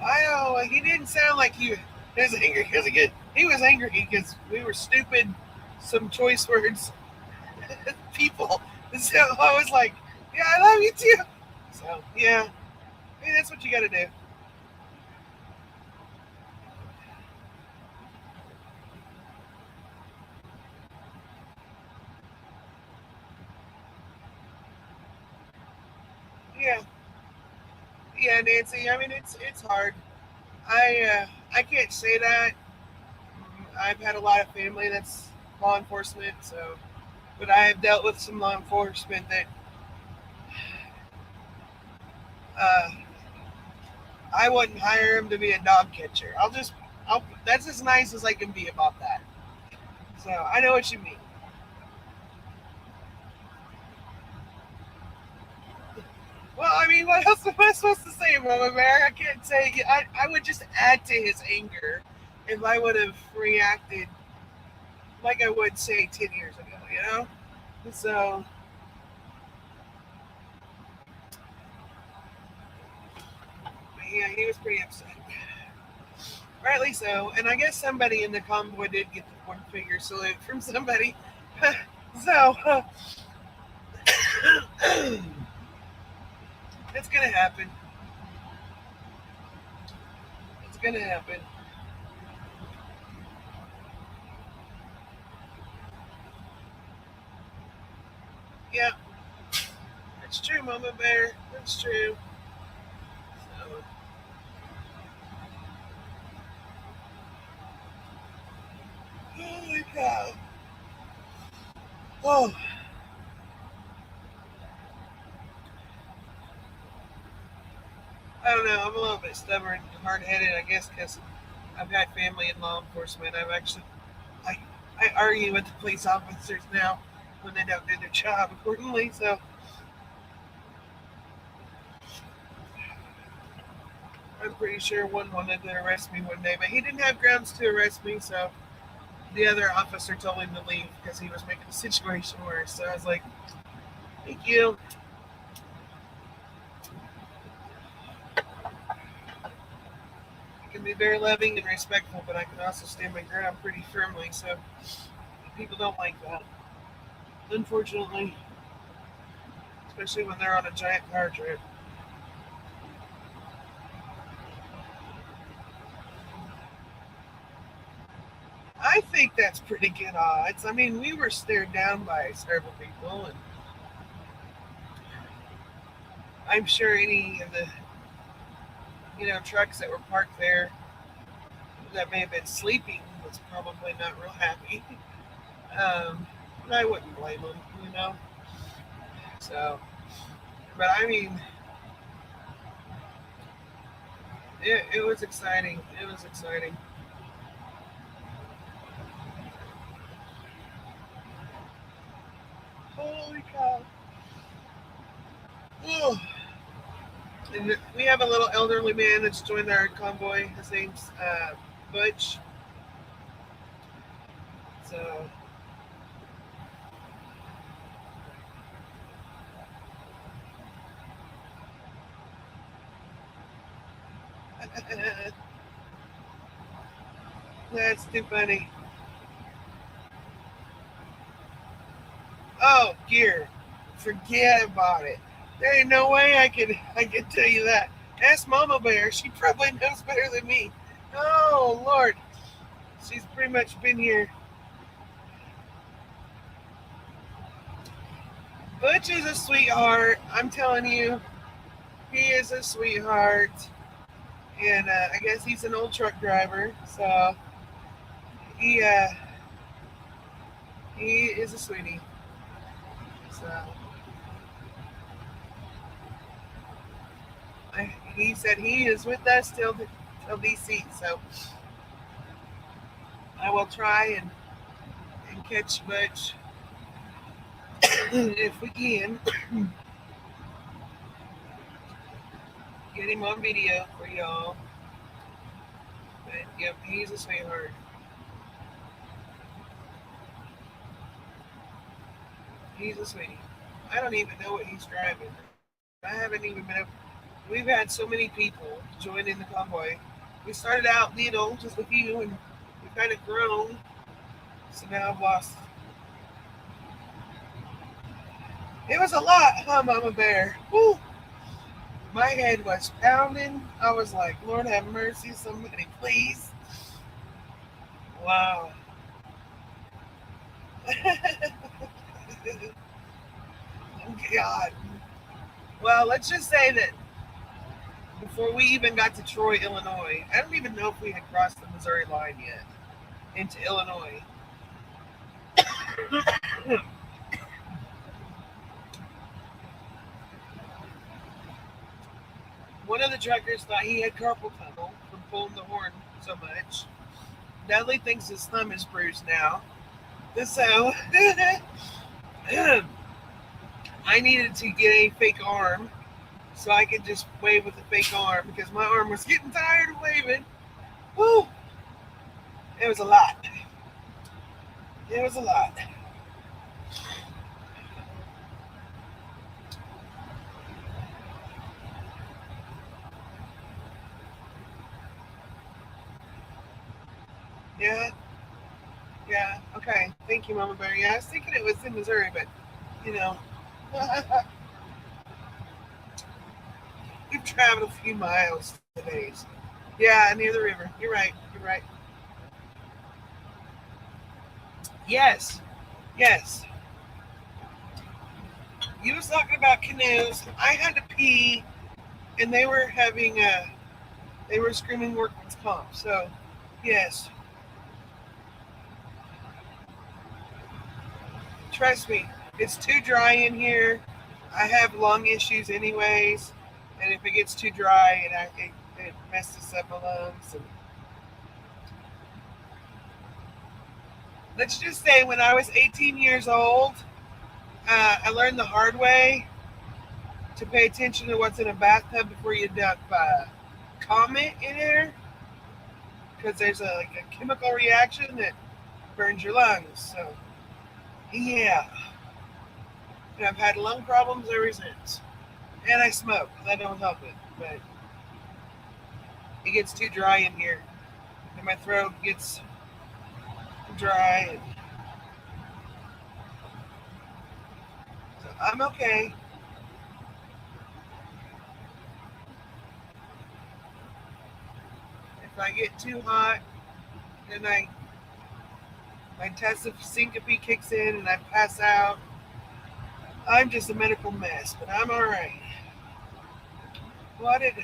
I know he didn't sound like he was angry because again, he was angry because we were stupid, some choice words, people. So I was like, yeah, I love you too. So yeah, hey, that's what you got to do. Yeah, yeah, Nancy. I mean, it's hard. I can't say that. I've had a lot of family that's law enforcement, so but I have dealt with some law enforcement that uh, I wouldn't hire him to be a dog catcher. That's as nice as I can be about that. So I know what you mean. Well, I mean, what else am I supposed to say, Mama Bear? I can't say. I would just add to his anger if I would have reacted like I would say 10 years ago, you know? So, yeah, he was pretty upset. Rightly so. And I guess somebody in the convoy did get the one finger salute from somebody. So, it's going to happen. gonna happen. Yeah, that's true, Mama Bear. That's true. So, holy cow. Oh, I don't know. I'm a little bit stubborn, hard headed, I guess, because I've got family in law enforcement. I, I argue with the police officers now when they don't do their job accordingly. So I'm pretty sure one wanted to arrest me one day, but he didn't have grounds to arrest me. So the other officer told him to leave because he was making the situation worse. So I was like, thank you. I can be very loving and respectful, but I can also stand my ground pretty firmly. So people don't like that, unfortunately, especially when they're on a giant car trip. I think that's pretty good odds. I mean, we were stared down by several people, and I'm sure any of the trucks that were parked there that may have been sleeping was probably not real happy. And I wouldn't blame them. So, but I mean, it was exciting. It was exciting. Holy cow! Oh, and we have a little elderly man that's joined our convoy. His name's Butch. So that's too funny. Oh, gear. Forget about it. There ain't no way I could tell you that. Ask Mama Bear. She probably knows better than me. Oh Lord. She's pretty much been here. Butch is a sweetheart. I'm telling you, he is a sweetheart. And I guess he's an old truck driver, so he uh, he is a sweetie. So he said he is with us till DC. So I will try and catch Butch if we can. Get him on video for y'all. But yep, he's a sweetheart. He's a sweetie. I don't even know what he's driving. I haven't even been. We've had so many people join in the convoy. We started out, just with you, and we've kind of grown. So now I've lost. It was a lot, huh, Mama Bear? Woo! My head was pounding. I was like, Lord have mercy, somebody please. Wow. God. Well, let's just say that before we even got to Troy, Illinois, I don't even know if we had crossed the Missouri line yet into Illinois. One of the truckers thought he had carpal tunnel from pulling the horn so much. Dudley thinks his thumb is bruised now. So I needed to get a fake arm so I could just wave with a fake arm because my arm was getting tired of waving. Woo! It was a lot. It was a lot. Yeah, yeah. Okay. Thank you, Mama Bear. Yeah, I was thinking it was in Missouri, but you know, we've traveled a few miles today. So Yeah, near the river. You're right. You're right. Yes. Yes. You was talking about canoes. I had to pee, and they were having they were screaming workman's comp. So, yes, trust me, it's too dry in here. I have lung issues anyways, and if it gets too dry, it messes up my lungs. And let's just say, when I was 18 years old, I learned the hard way to pay attention to what's in a bathtub before you dump Comet in there, because there's like a chemical reaction that burns your lungs. So, yeah, and I've had lung problems ever since. And I smoke. That don't help it, but it gets too dry in here, and my throat gets dry. And so I'm okay. If I get too hot, then my test of syncope kicks in and I pass out. I'm just a medical mess, but I'm all right. What did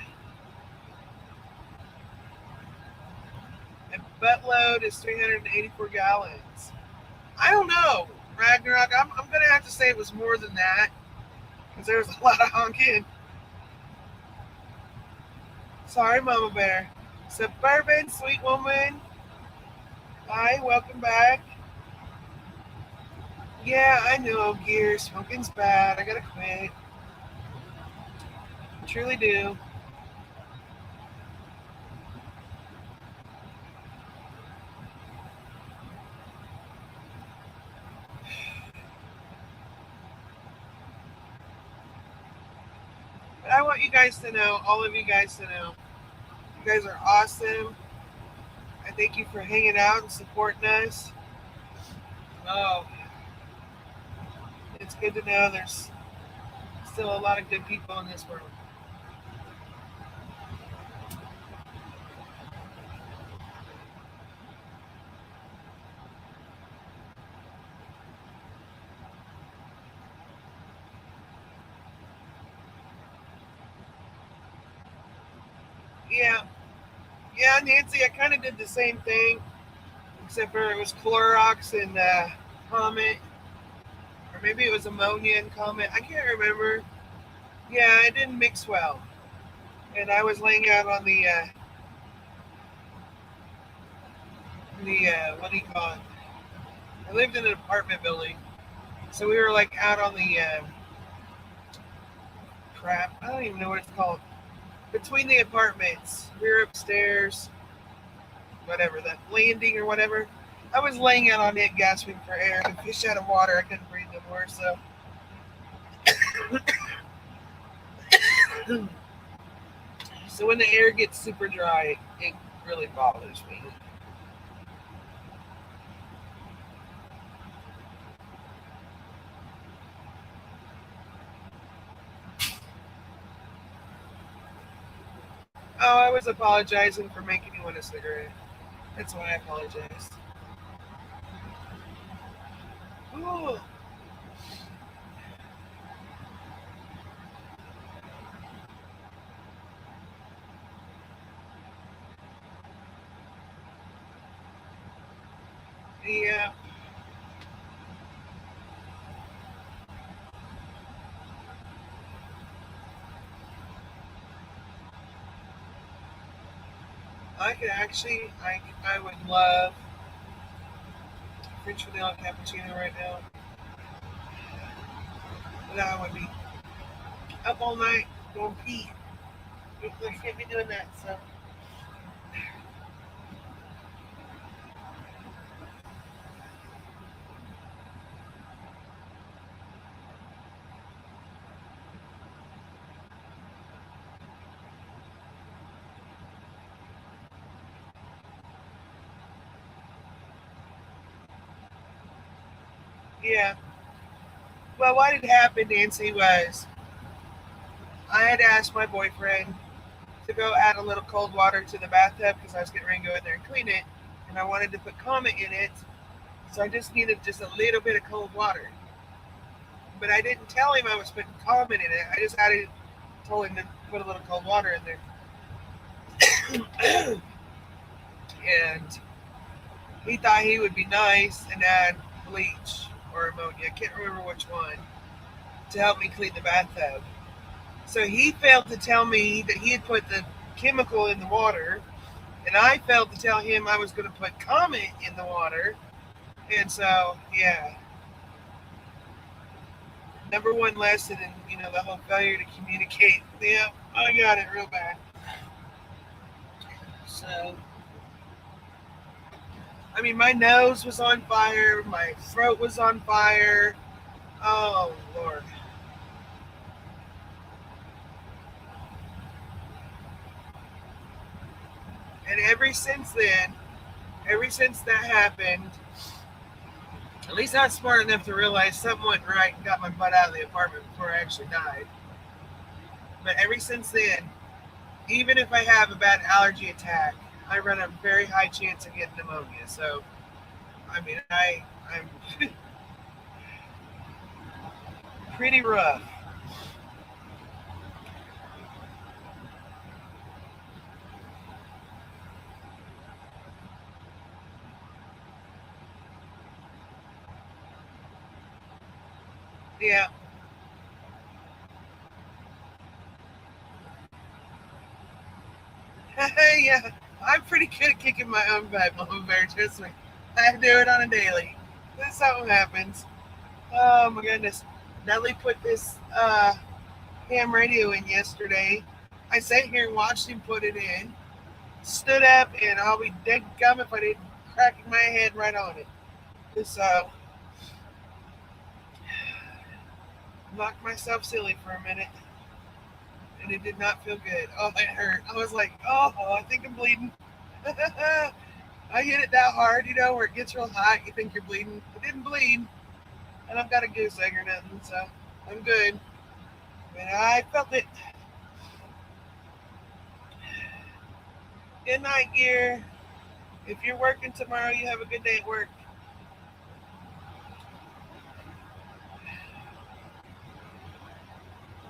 a buttload is 384 gallons? I don't know, Ragnarok. I'm gonna have to say it was more than that because there was a lot of honking. Sorry, Mama Bear. Suburban sweet woman. Hi, welcome back. Yeah, I know, Gear. Smoking's bad. I gotta quit. I truly do. But I want you guys to know, all of you guys to know, you guys are awesome. I thank you for hanging out and supporting us. Oh, it's good to know there's still a lot of good people in this world. Yeah, yeah, Nancy, I kind of did the same thing, except for it was Clorox and Comet, or maybe it was ammonia and Comet. I can't remember. Yeah, it didn't mix well, and I was laying out on the what do you call it? I lived in an apartment building, so we were like out on the crap. I don't even know what it's called. Between the apartments, we were upstairs, whatever that landing or whatever. I was laying out on it, gasping for air. The fish out of water. I couldn't breathe no more. So when the air gets super dry, it really bothers me. Oh, I was apologizing for making you want a cigarette. That's why I apologized. Ooh, yeah, I could actually, I would love French vanilla cappuccino right now. But I would be up all night going pee. I can't be doing that. So yeah. Well, what had happened, Nancy, was I had asked my boyfriend to go add a little cold water to the bathtub because I was getting ready to go in there and clean it, and I wanted to put Comet in it, so I just needed just a little bit of cold water. But I didn't tell him I was putting Comet in it. I just told him to put a little cold water in there, and he thought he would be nice and add bleach or ammonia. I can't remember which one to help me clean the bathtub. So he failed to tell me that he had put the chemical in the water, and I failed to tell him I was going to put Comet in the water. And so, yeah, number one lesson in the whole failure to communicate. Yeah, I got it real bad. So, I mean, my nose was on fire, my throat was on fire. Oh Lord. And ever since that happened, at least I was smart enough to realize something went right and got my butt out of the apartment before I actually died. But ever since then, even if I have a bad allergy attack, I run a very high chance of getting pneumonia. So, I mean, I'm pretty rough. Yeah. Yeah. I'm pretty good at kicking my own butt, Mama Bear. Trust me. I do it on a daily. This something happens. Oh my goodness. Nellie put this ham radio in yesterday. I sat here and watched him put it in. Stood up, and I'll be dead gum if I didn't crack my head right on it. So knocked myself silly for a minute, and it did not feel good. Oh, it hurt. I was like, oh, I think I'm bleeding. I hit it that hard, where it gets real hot. You think you're bleeding. It didn't bleed, and I've got a goose egg or nothing, so I'm good. But I felt it. Good night, gear. If you're working tomorrow, you have a good day at work.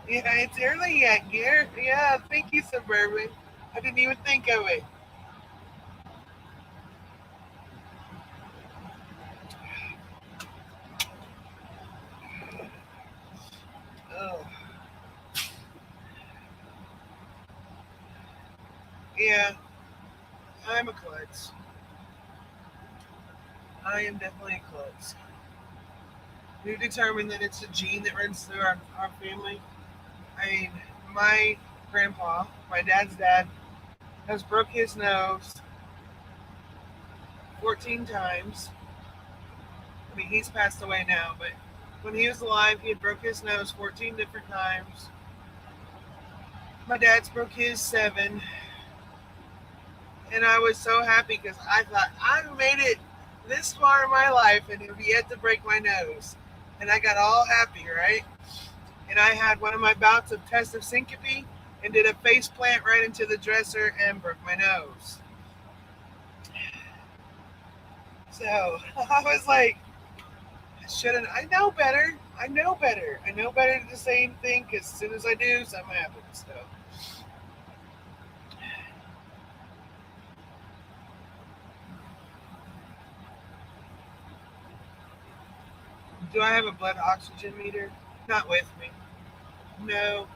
Yeah, it's early yet, gear. Yeah, thank you, Suburban. I didn't even think of it. Oh, yeah, I'm a klutz. I am definitely a klutz. We've determined that it's a gene that runs through our family. I mean, my grandpa, my dad's dad, has broke his nose 14 times. I mean, he's passed away now, but when he was alive, he had broke his nose 14 different times. My dad's broke his 7, and I was so happy because I thought I made it this far in my life and have yet to break my nose, and I got all happy, right? And I had one of my bouts of test of syncope and did a face plant right into the dresser and broke my nose. So I was like, shouldn't I know better? I know better. I know better to say anything because as soon as I do, something happens. So do I have a blood oxygen meter? Not with me. No.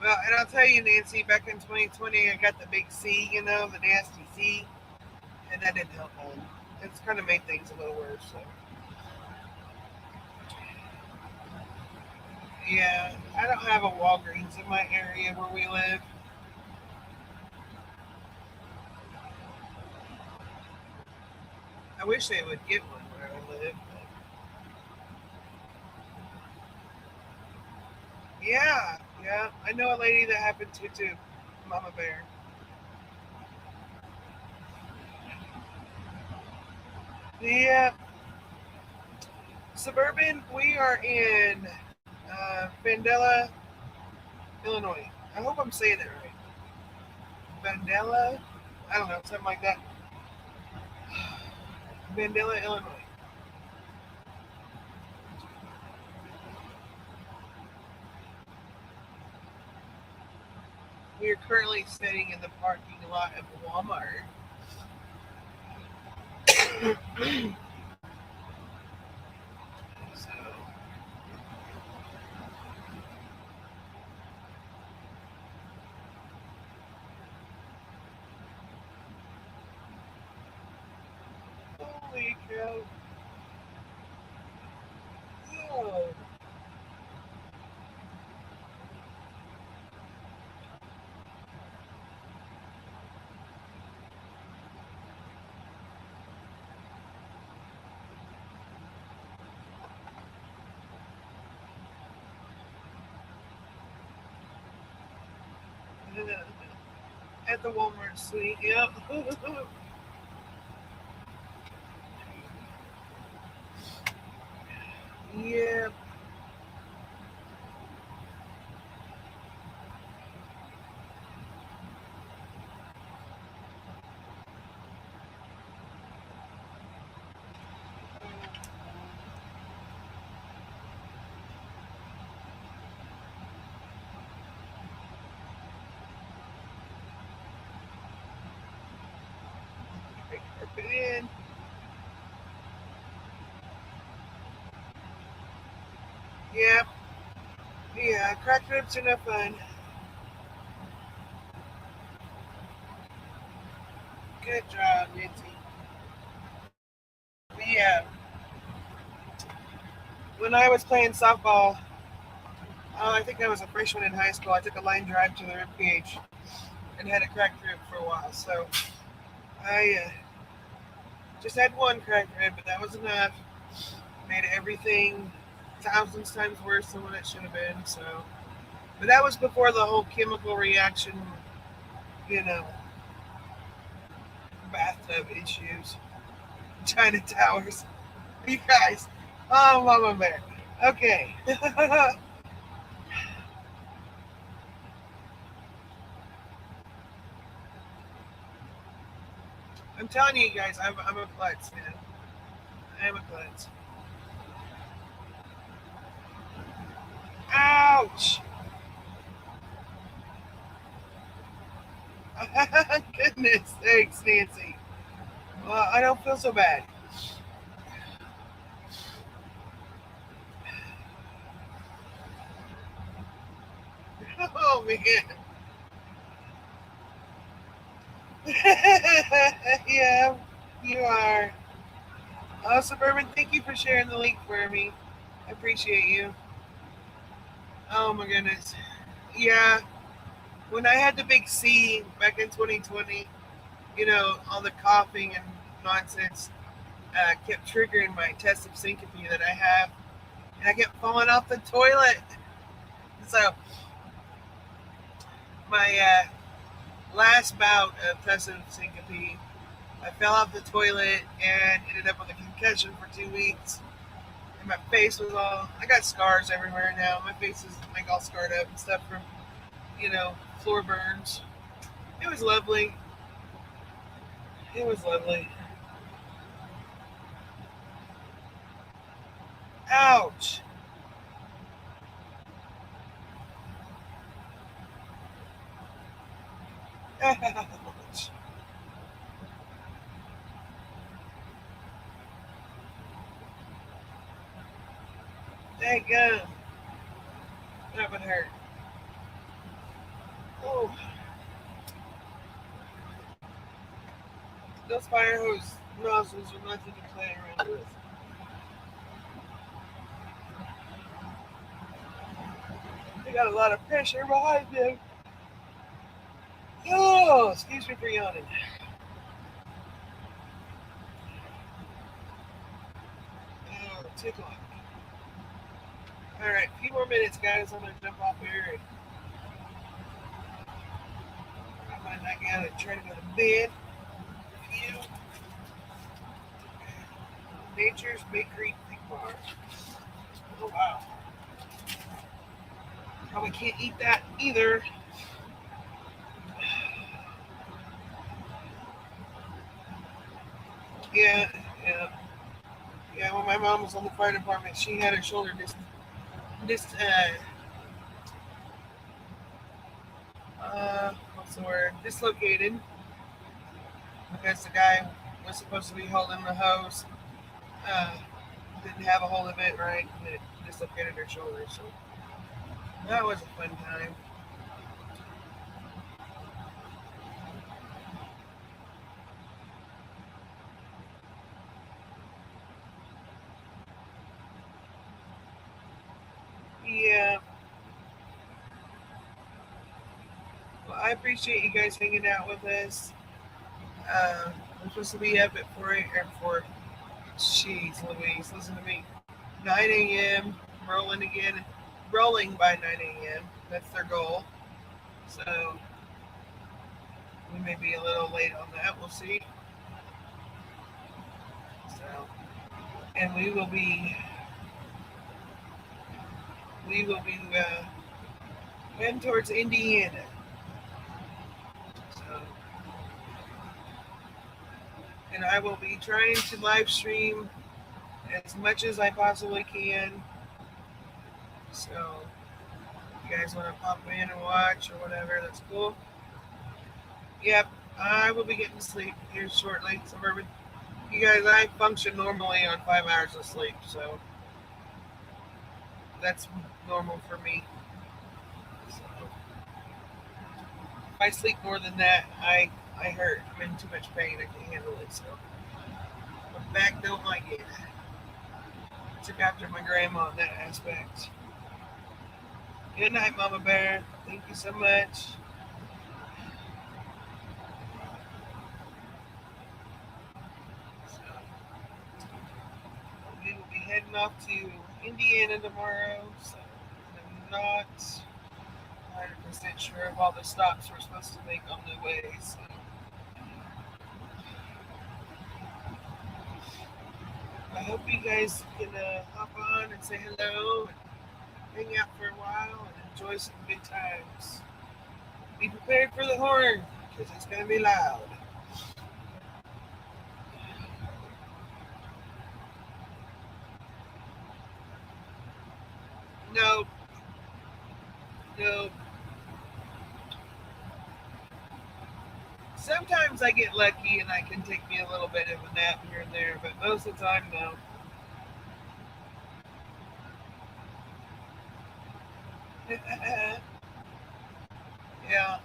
Well, and I'll tell you, Nancy, back in 2020, I got the big C, the nasty C, and that didn't help none. It's kind of made things a little worse. So, yeah, I don't have a Walgreens in my area where we live. I wish they would get one where I live. But yeah, yeah, I know a lady that happened to too, Mama Bear. Yeah, Suburban, we are in Vandalia, Illinois. I hope I'm saying it right. Vandalia? I don't know, something like that. Vandalia, Illinois. We are currently sitting in the parking lot of Walmart. So, holy cow. Oh. At the Walmart suite, yep. Yep. Carpet in. Yep. Yeah, crack ribs are no fun. Good job, Nancy. Yeah. When I was playing softball, I think I was a freshman in high school. I took a line drive to the rib cage and had a cracked rib for a while. So I just had one cracked rib, but that was enough. Made everything thousands times worse than what it should have been. So, but that was before the whole chemical reaction, you know, bathtub issues, China towers. You guys, oh, Mama Bear. Okay. I'm telling you guys, I'm a klutz, man. I'm a klutz. Ouch! Goodness sakes, Nancy. Well, I don't feel so bad. Oh, man. Yeah, you are. Oh, Suburban, thank you for sharing the link for me. I appreciate you. Oh, my goodness. Yeah, when I had the big C back in 2020, all the coughing and nonsense kept triggering my test of syncope that I have, and I kept falling off the toilet. So my last bout of test of syncope, I fell off the toilet and ended up with a concussion for 2 weeks. And my face was I got scars everywhere now. My face is like all scarred up and stuff from, floor burns. It was lovely. It was lovely. Ouch. Ouch. Thank God. That would hurt. Oh, those fire hose nozzles are nothing to play around with. They got a lot of pressure behind them. Oh, excuse me for yawning. Oh, tickle. All right, a few more minutes, guys. I'm gonna jump off here and I might not get out and try to go to bed. You. Nature's Bakery Pig Bar. Oh wow. Probably can't eat that either. Yeah, yeah, yeah. When my mom was on the fire department, she had her shoulder dis what's the word? Dislocated because the guy was supposed to be holding the hose, uh, didn't have a hold of it right, and it dislocated her shoulder. So that was a fun time. Yeah. Well, I appreciate you guys hanging out with us. I'm supposed to be up at 4. Jeez, Louise, listen to me. 9 a.m. Rolling again, rolling by 9 a.m. That's their goal. So we may be a little late on that. We'll see. So, and we will be heading towards Indiana. So, and I will be trying to live stream as much as I possibly can. So, if you guys want to pop in and watch or whatever, that's cool. Yep, I will be getting to sleep here shortly. Suburban. You guys, I function normally on 5 hours of sleep, so that's normal for me. So if I sleep more than that, I hurt. I'm in too much pain. I can't handle it. So my back don't like it. Took after my grandma in that aspect. Good night, Mama Bear. Thank you so much. So we will be heading off to Indiana tomorrow. So I'm not 100% sure of all the stops we're supposed to make on the way. So I hope you guys can hop on and say hello and hang out for a while and enjoy some good times. Be prepared for the horn because it's going to be loud. No, no. Sometimes I get lucky and I can take me a little bit of a nap here and there, but most of the time, no. Yeah.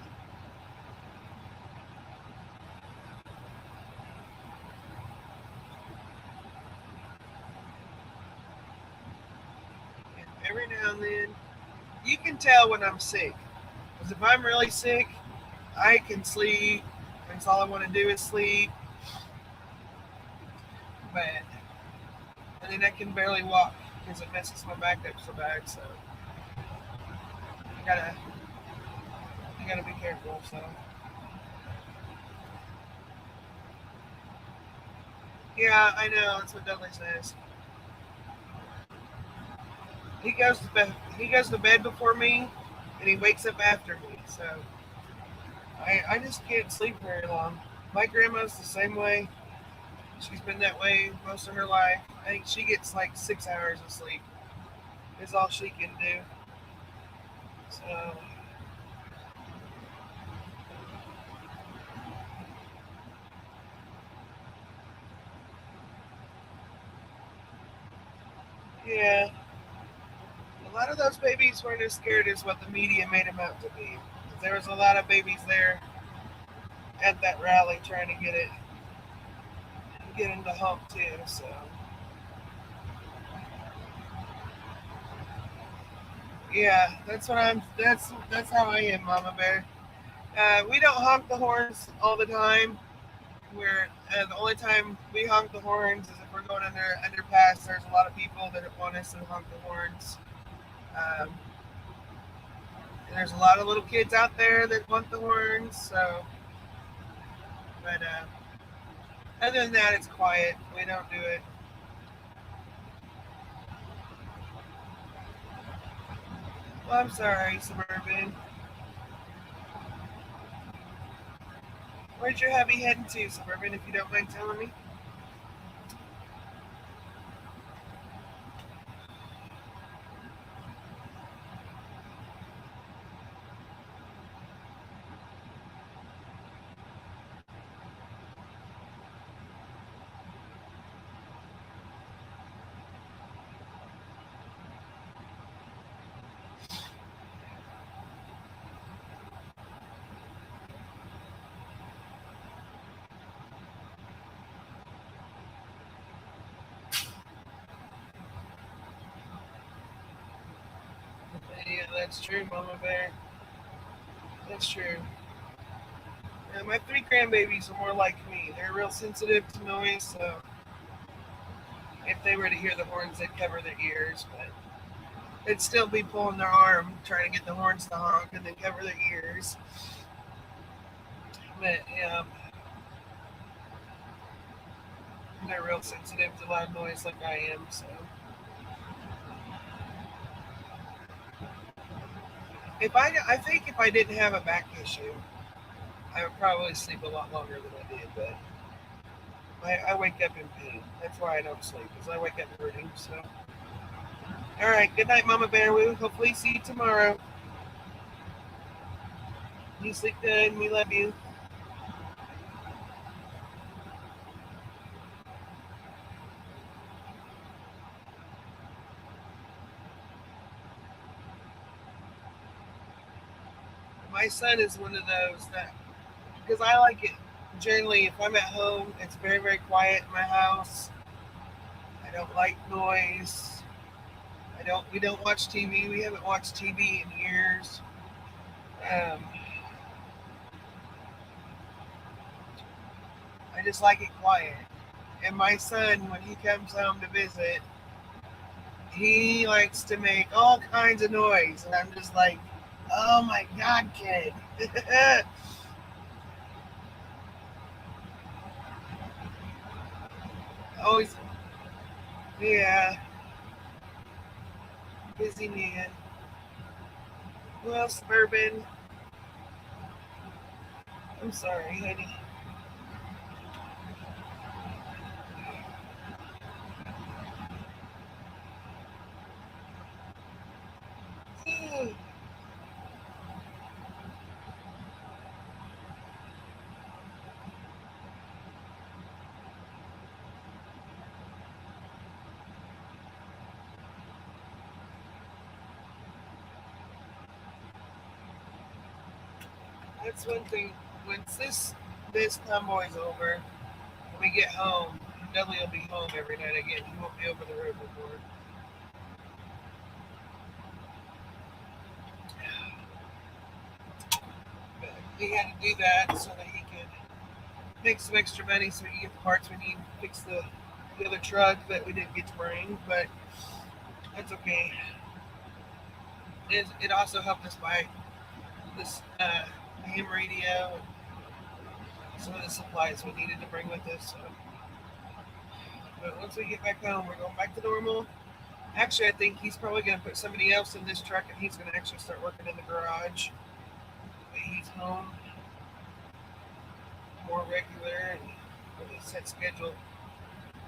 And every now and then, you can tell when I'm sick. Because if I'm really sick, I can sleep. That's all I want to do is sleep. But and then I can barely walk because it messes my back up so bad. So you gotta you gotta be careful. So yeah, I know that's what Dudley says. He goes to bed before me, and he wakes up after me. So I just can't sleep very long. My grandma's the same way. She's been that way most of her life. I think she gets like 6 hours of sleep. Is all she can do. So yeah, a lot of those babies weren't as scared as what the media made them out to be. There was a lot of babies there at that rally trying to get into hump too. So yeah, that's how I am, Mama Bear. We don't honk the horns all the time. The only time we honk the horns is if we're going under underpass. There's a lot of people that want us to honk the horns. Um, and there's a lot of little kids out there that want the horns. So, but other than that, it's quiet. We don't do it. Well, I'm sorry, Suburban. Where's your hubby heading to, Suburban, if you don't mind telling me? Yeah, that's true, Mama Bear. That's true. My three grandbabies are more like me. They're real sensitive to noise, so if they were to hear the horns, they'd cover their ears, but they'd still be pulling their arm, trying to get the horns to honk, and then cover their ears. But yeah, they're real sensitive to loud noise like I am, so. I think if I didn't have a back issue, I would probably sleep a lot longer than I did, but I wake up in pain. That's why I don't sleep, because I wake up hurting. So, all right. Good night, Mama Bear. We will hopefully see you tomorrow. You sleep good. We love you. My son is one of those that, because I like it. Generally, if I'm at home, it's very, very quiet in my house. I don't like noise. I don't. We don't watch TV. We haven't watched TV in years. Um, I just like it quiet. And my son, when he comes home to visit, he likes to make all kinds of noise, and I'm just like, oh my god, kid. Always, yeah, busy man. Well, Suburban, I'm sorry, honey. That's one thing. Once this convoy's over, when we get home, Dudley will be home every night again. He won't be over the road before. But he had to do that so that he could make some extra money so we can get the parts we need to fix the other truck that we didn't get to bring. But that's okay. It also helped us buy this ham radio and some of the supplies we needed to bring with us. So, but once we get back home, we're going back to normal. Actually, I think he's probably going to put somebody else in this truck, and he's going to actually start working in the garage. He's home more regular and with a set schedule,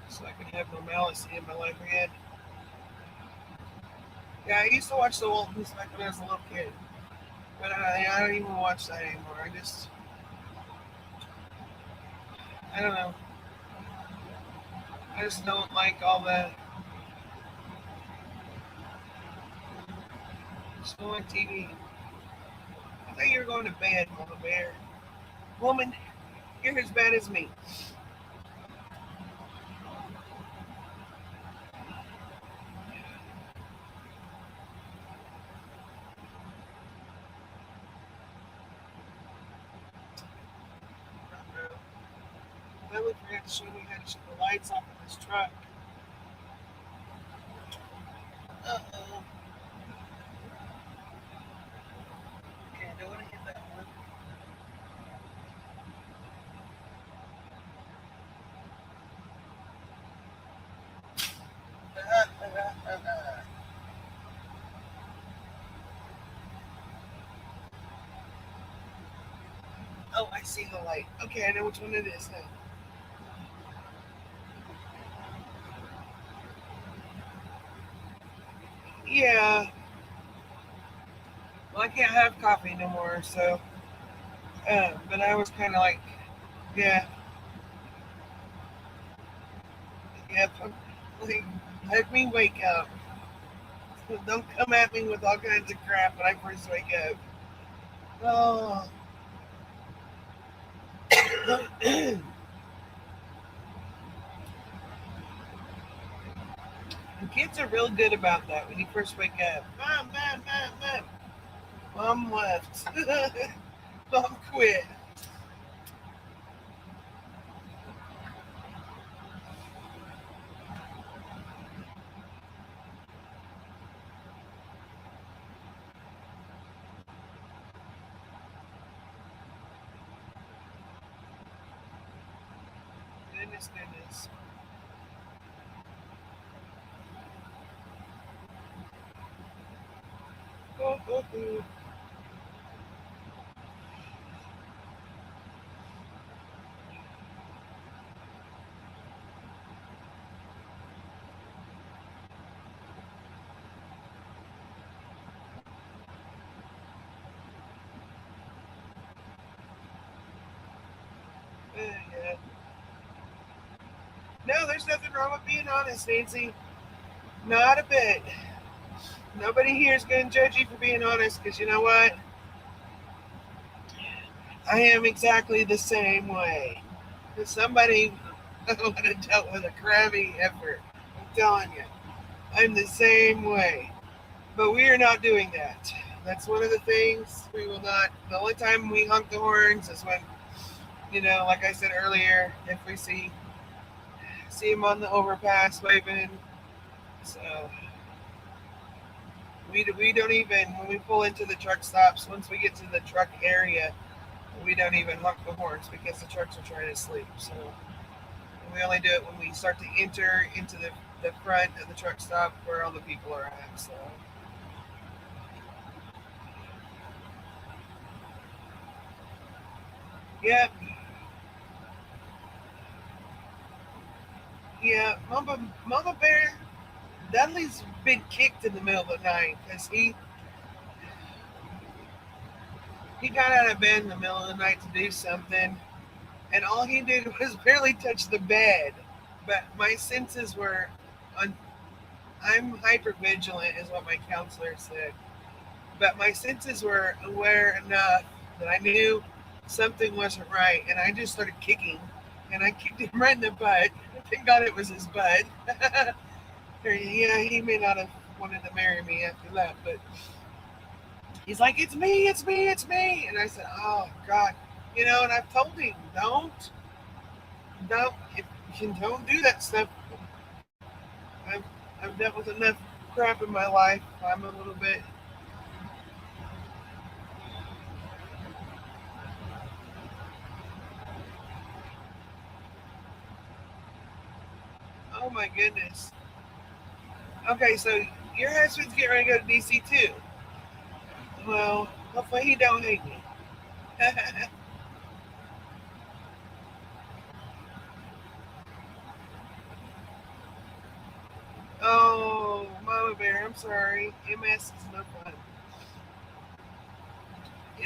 so I can have normalcy in my life again. Yeah, I used to watch the Waltons back when I was a little kid, but I don't even watch that anymore. I don't know. I just don't like all the snow on TV. I thought you were going to bed, Mama Bear. Woman, you're as bad as me. I really forgot to show you how to shut the lights off of this truck. Uh-oh. Okay, I don't want to hit that one. Oh, I see the light. Okay, I know which one it is now. Yeah. Well, I can't have coffee no more, so. But I was kind of like, yeah, yep. Like, let me wake up. Don't come at me with all kinds of crap when I first wake up. Oh. And kids are real good about that when you first wake up. Mom, mom, mom, mom. Mom left. Mom quit. Goodness, goodness. Oh, oh, oh. Yeah. No, there's nothing wrong with being honest, Nancy. Not a bit. Nobody here is going to judge you for being honest because you know what? I am exactly the same way. If somebody would have dealt with a crabby effort, I'm telling you, I'm the same way. But we are not doing that. That's one of the things we will not. The only time we honk the horns is when, like I said earlier, if we see him on the overpass waving. So we don't even when we pull into the truck stops. Once we get to the truck area, we don't even honk the horns because the trucks are trying to sleep. So we only do it when we start to enter into the front of the truck stop where all the people are at. So yeah, yeah, Mama Bear. Dudley's been kicked in the middle of the night because he got out of bed in the middle of the night to do something, and all he did was barely touch the bed. But my senses were, un- I'm hyper vigilant, is what my counselor said. But my senses were aware enough that I knew something wasn't right, and I just started kicking, and I kicked him right in the butt. Thank God it was his butt. Yeah, he may not have wanted to marry me after that, but he's like, "It's me, it's me, it's me," and I said, "Oh God." And I've told him, don't, if you don't do that stuff. I've, I've dealt with enough crap in my life. I'm a little bit, oh my goodness. Okay, so your husband's getting ready to go to DC too. Well, hopefully he don't hate me. Oh, Mama Bear, I'm sorry. MS is no fun.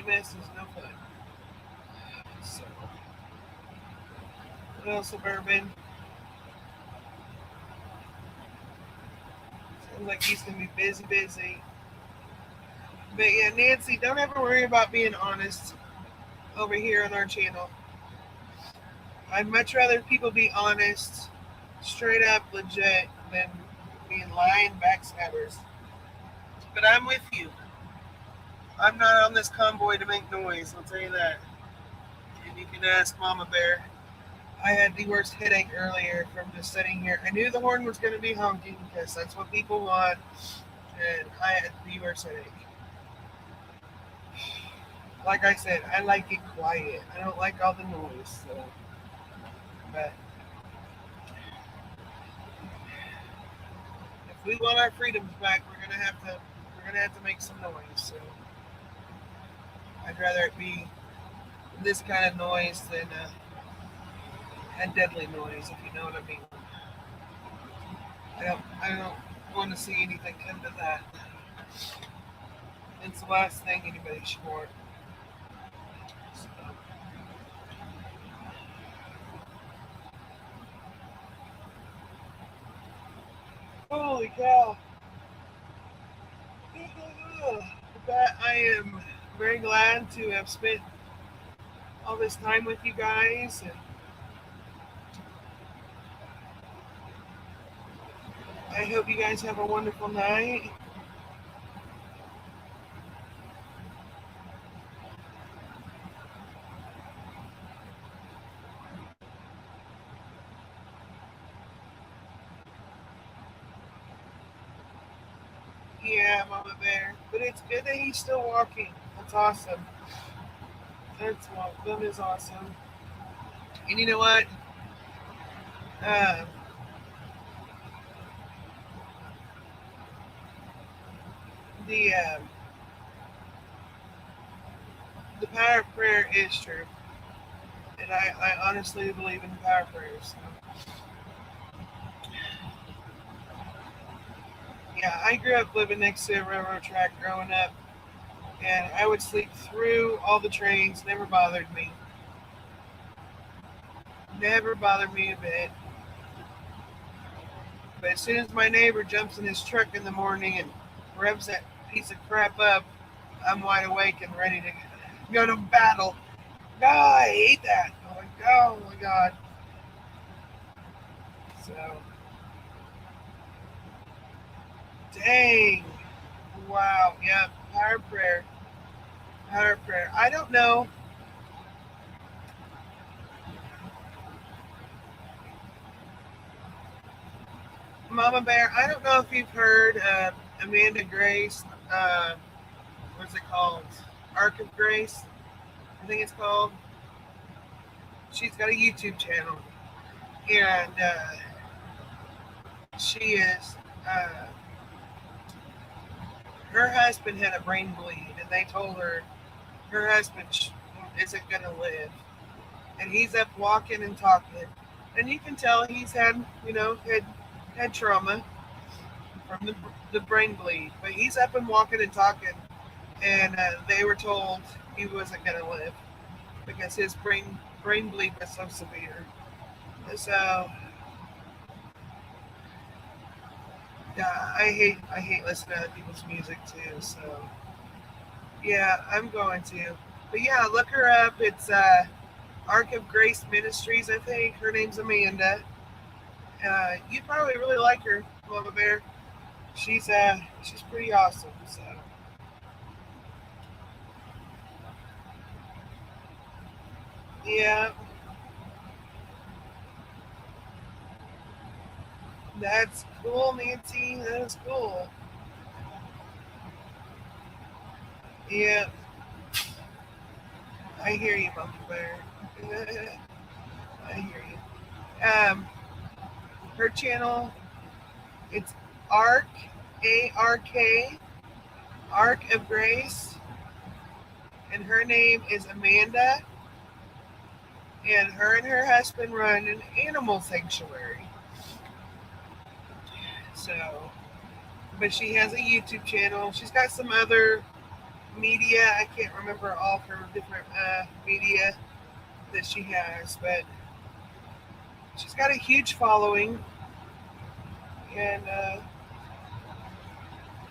MS is no fun. So, well, Suburban, sounds like he's gonna be busy, busy. But yeah, Nancy, don't ever worry about being honest over here on our channel. I'd much rather people be honest, straight up, legit, than being lying backstabbers. But I'm with you. I'm not on this convoy to make noise, I'll tell you that. And you can ask Mama Bear. I had the worst headache earlier from just sitting here. I knew the horn was going to be honking because that's what people want, and I had the worst headache. Like I said, I like it quiet. I don't like all the noise. So, but if we want our freedoms back, we're gonna have to make some noise. So I'd rather it be this kind of noise than a deadly noise, if you know what I mean. I don't want to see anything come to that. It's the last thing anybody should want. So, holy cow! But I am very glad to have spent all this time with you guys, and I hope you guys have a wonderful night. Yeah, Mama Bear. But it's good that he's still walking. That's awesome. That is awesome. And you know what? Uh, the the power of prayer is true, and I honestly believe in the power of prayer. So, yeah, I grew up living next to a railroad track growing up, and I would sleep through all the trains. Never bothered me. Never bothered me a bit. But as soon as my neighbor jumps in his truck in the morning and revs that piece of crap up, I'm wide awake and ready to go to battle. No, I hate that. Oh my god. So, dang. Wow. Yeah. Power of prayer. Power of prayer. I don't know. Mama Bear, I don't know if you've heard Amanda Grace. What's it called? Ark of Grace, I think it's called. She's got a YouTube channel, and she is. Uh, Her husband had a brain bleed, and they told her husband isn't going to live, and he's up walking and talking, and you can tell he's had trauma from the brain bleed, but he's up and walking and talking, and they were told he wasn't going to live because his brain bleed was so severe. So yeah, I hate listening to other people's music too. So yeah, I'm going to. But yeah, look her up. It's Ark of Grace Ministries, I think. Her name's Amanda. You'd probably really like her, Mama Bear. She's pretty awesome. So yeah, that's cool, Nancy. That is cool. Yeah, I hear you, Mama Bear. I hear you. Her channel, it's Ark, ARK, Ark of Grace, and her name is Amanda. And her husband run an animal sanctuary. So, but she has a YouTube channel. She's got some other media. I can't remember all of her different media that she has, but she's got a huge following. And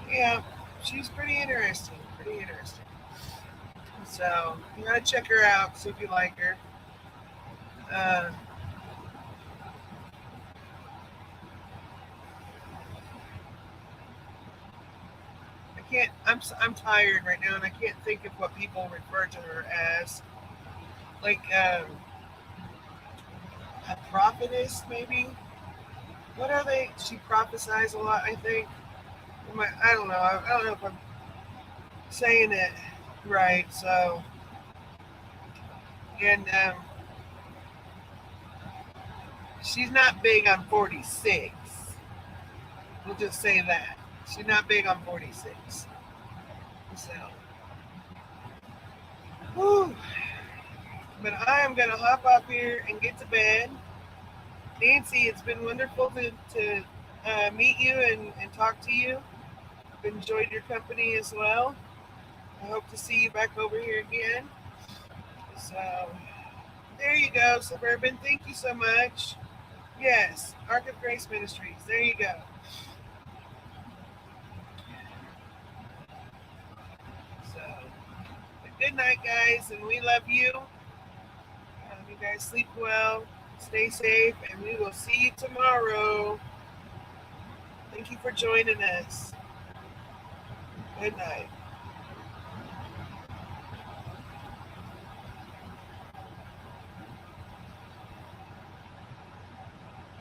yeah, she's pretty interesting. Pretty interesting. So you gotta check her out, see if you like her. Uh, I can't. I'm tired right now, and I can't think of what people refer to her as. Like a prophetess, maybe. What are they? She prophesies a lot, I think. I don't know. I don't know if I'm saying it right. So, and she's not big on 46. We'll just say that. She's not big on 46. So, whew. But I am going to hop up here and get to bed. Nancy, it's been wonderful to meet you and talk to you. I've enjoyed your company as well. I hope to see you back over here again. So, there you go, Suburban. Thank you so much. Yes, Ark of Grace Ministries. There you go. So, good night, guys, and we love you. You guys sleep well, stay safe, and we will see you tomorrow. Thank you for joining us. Good night.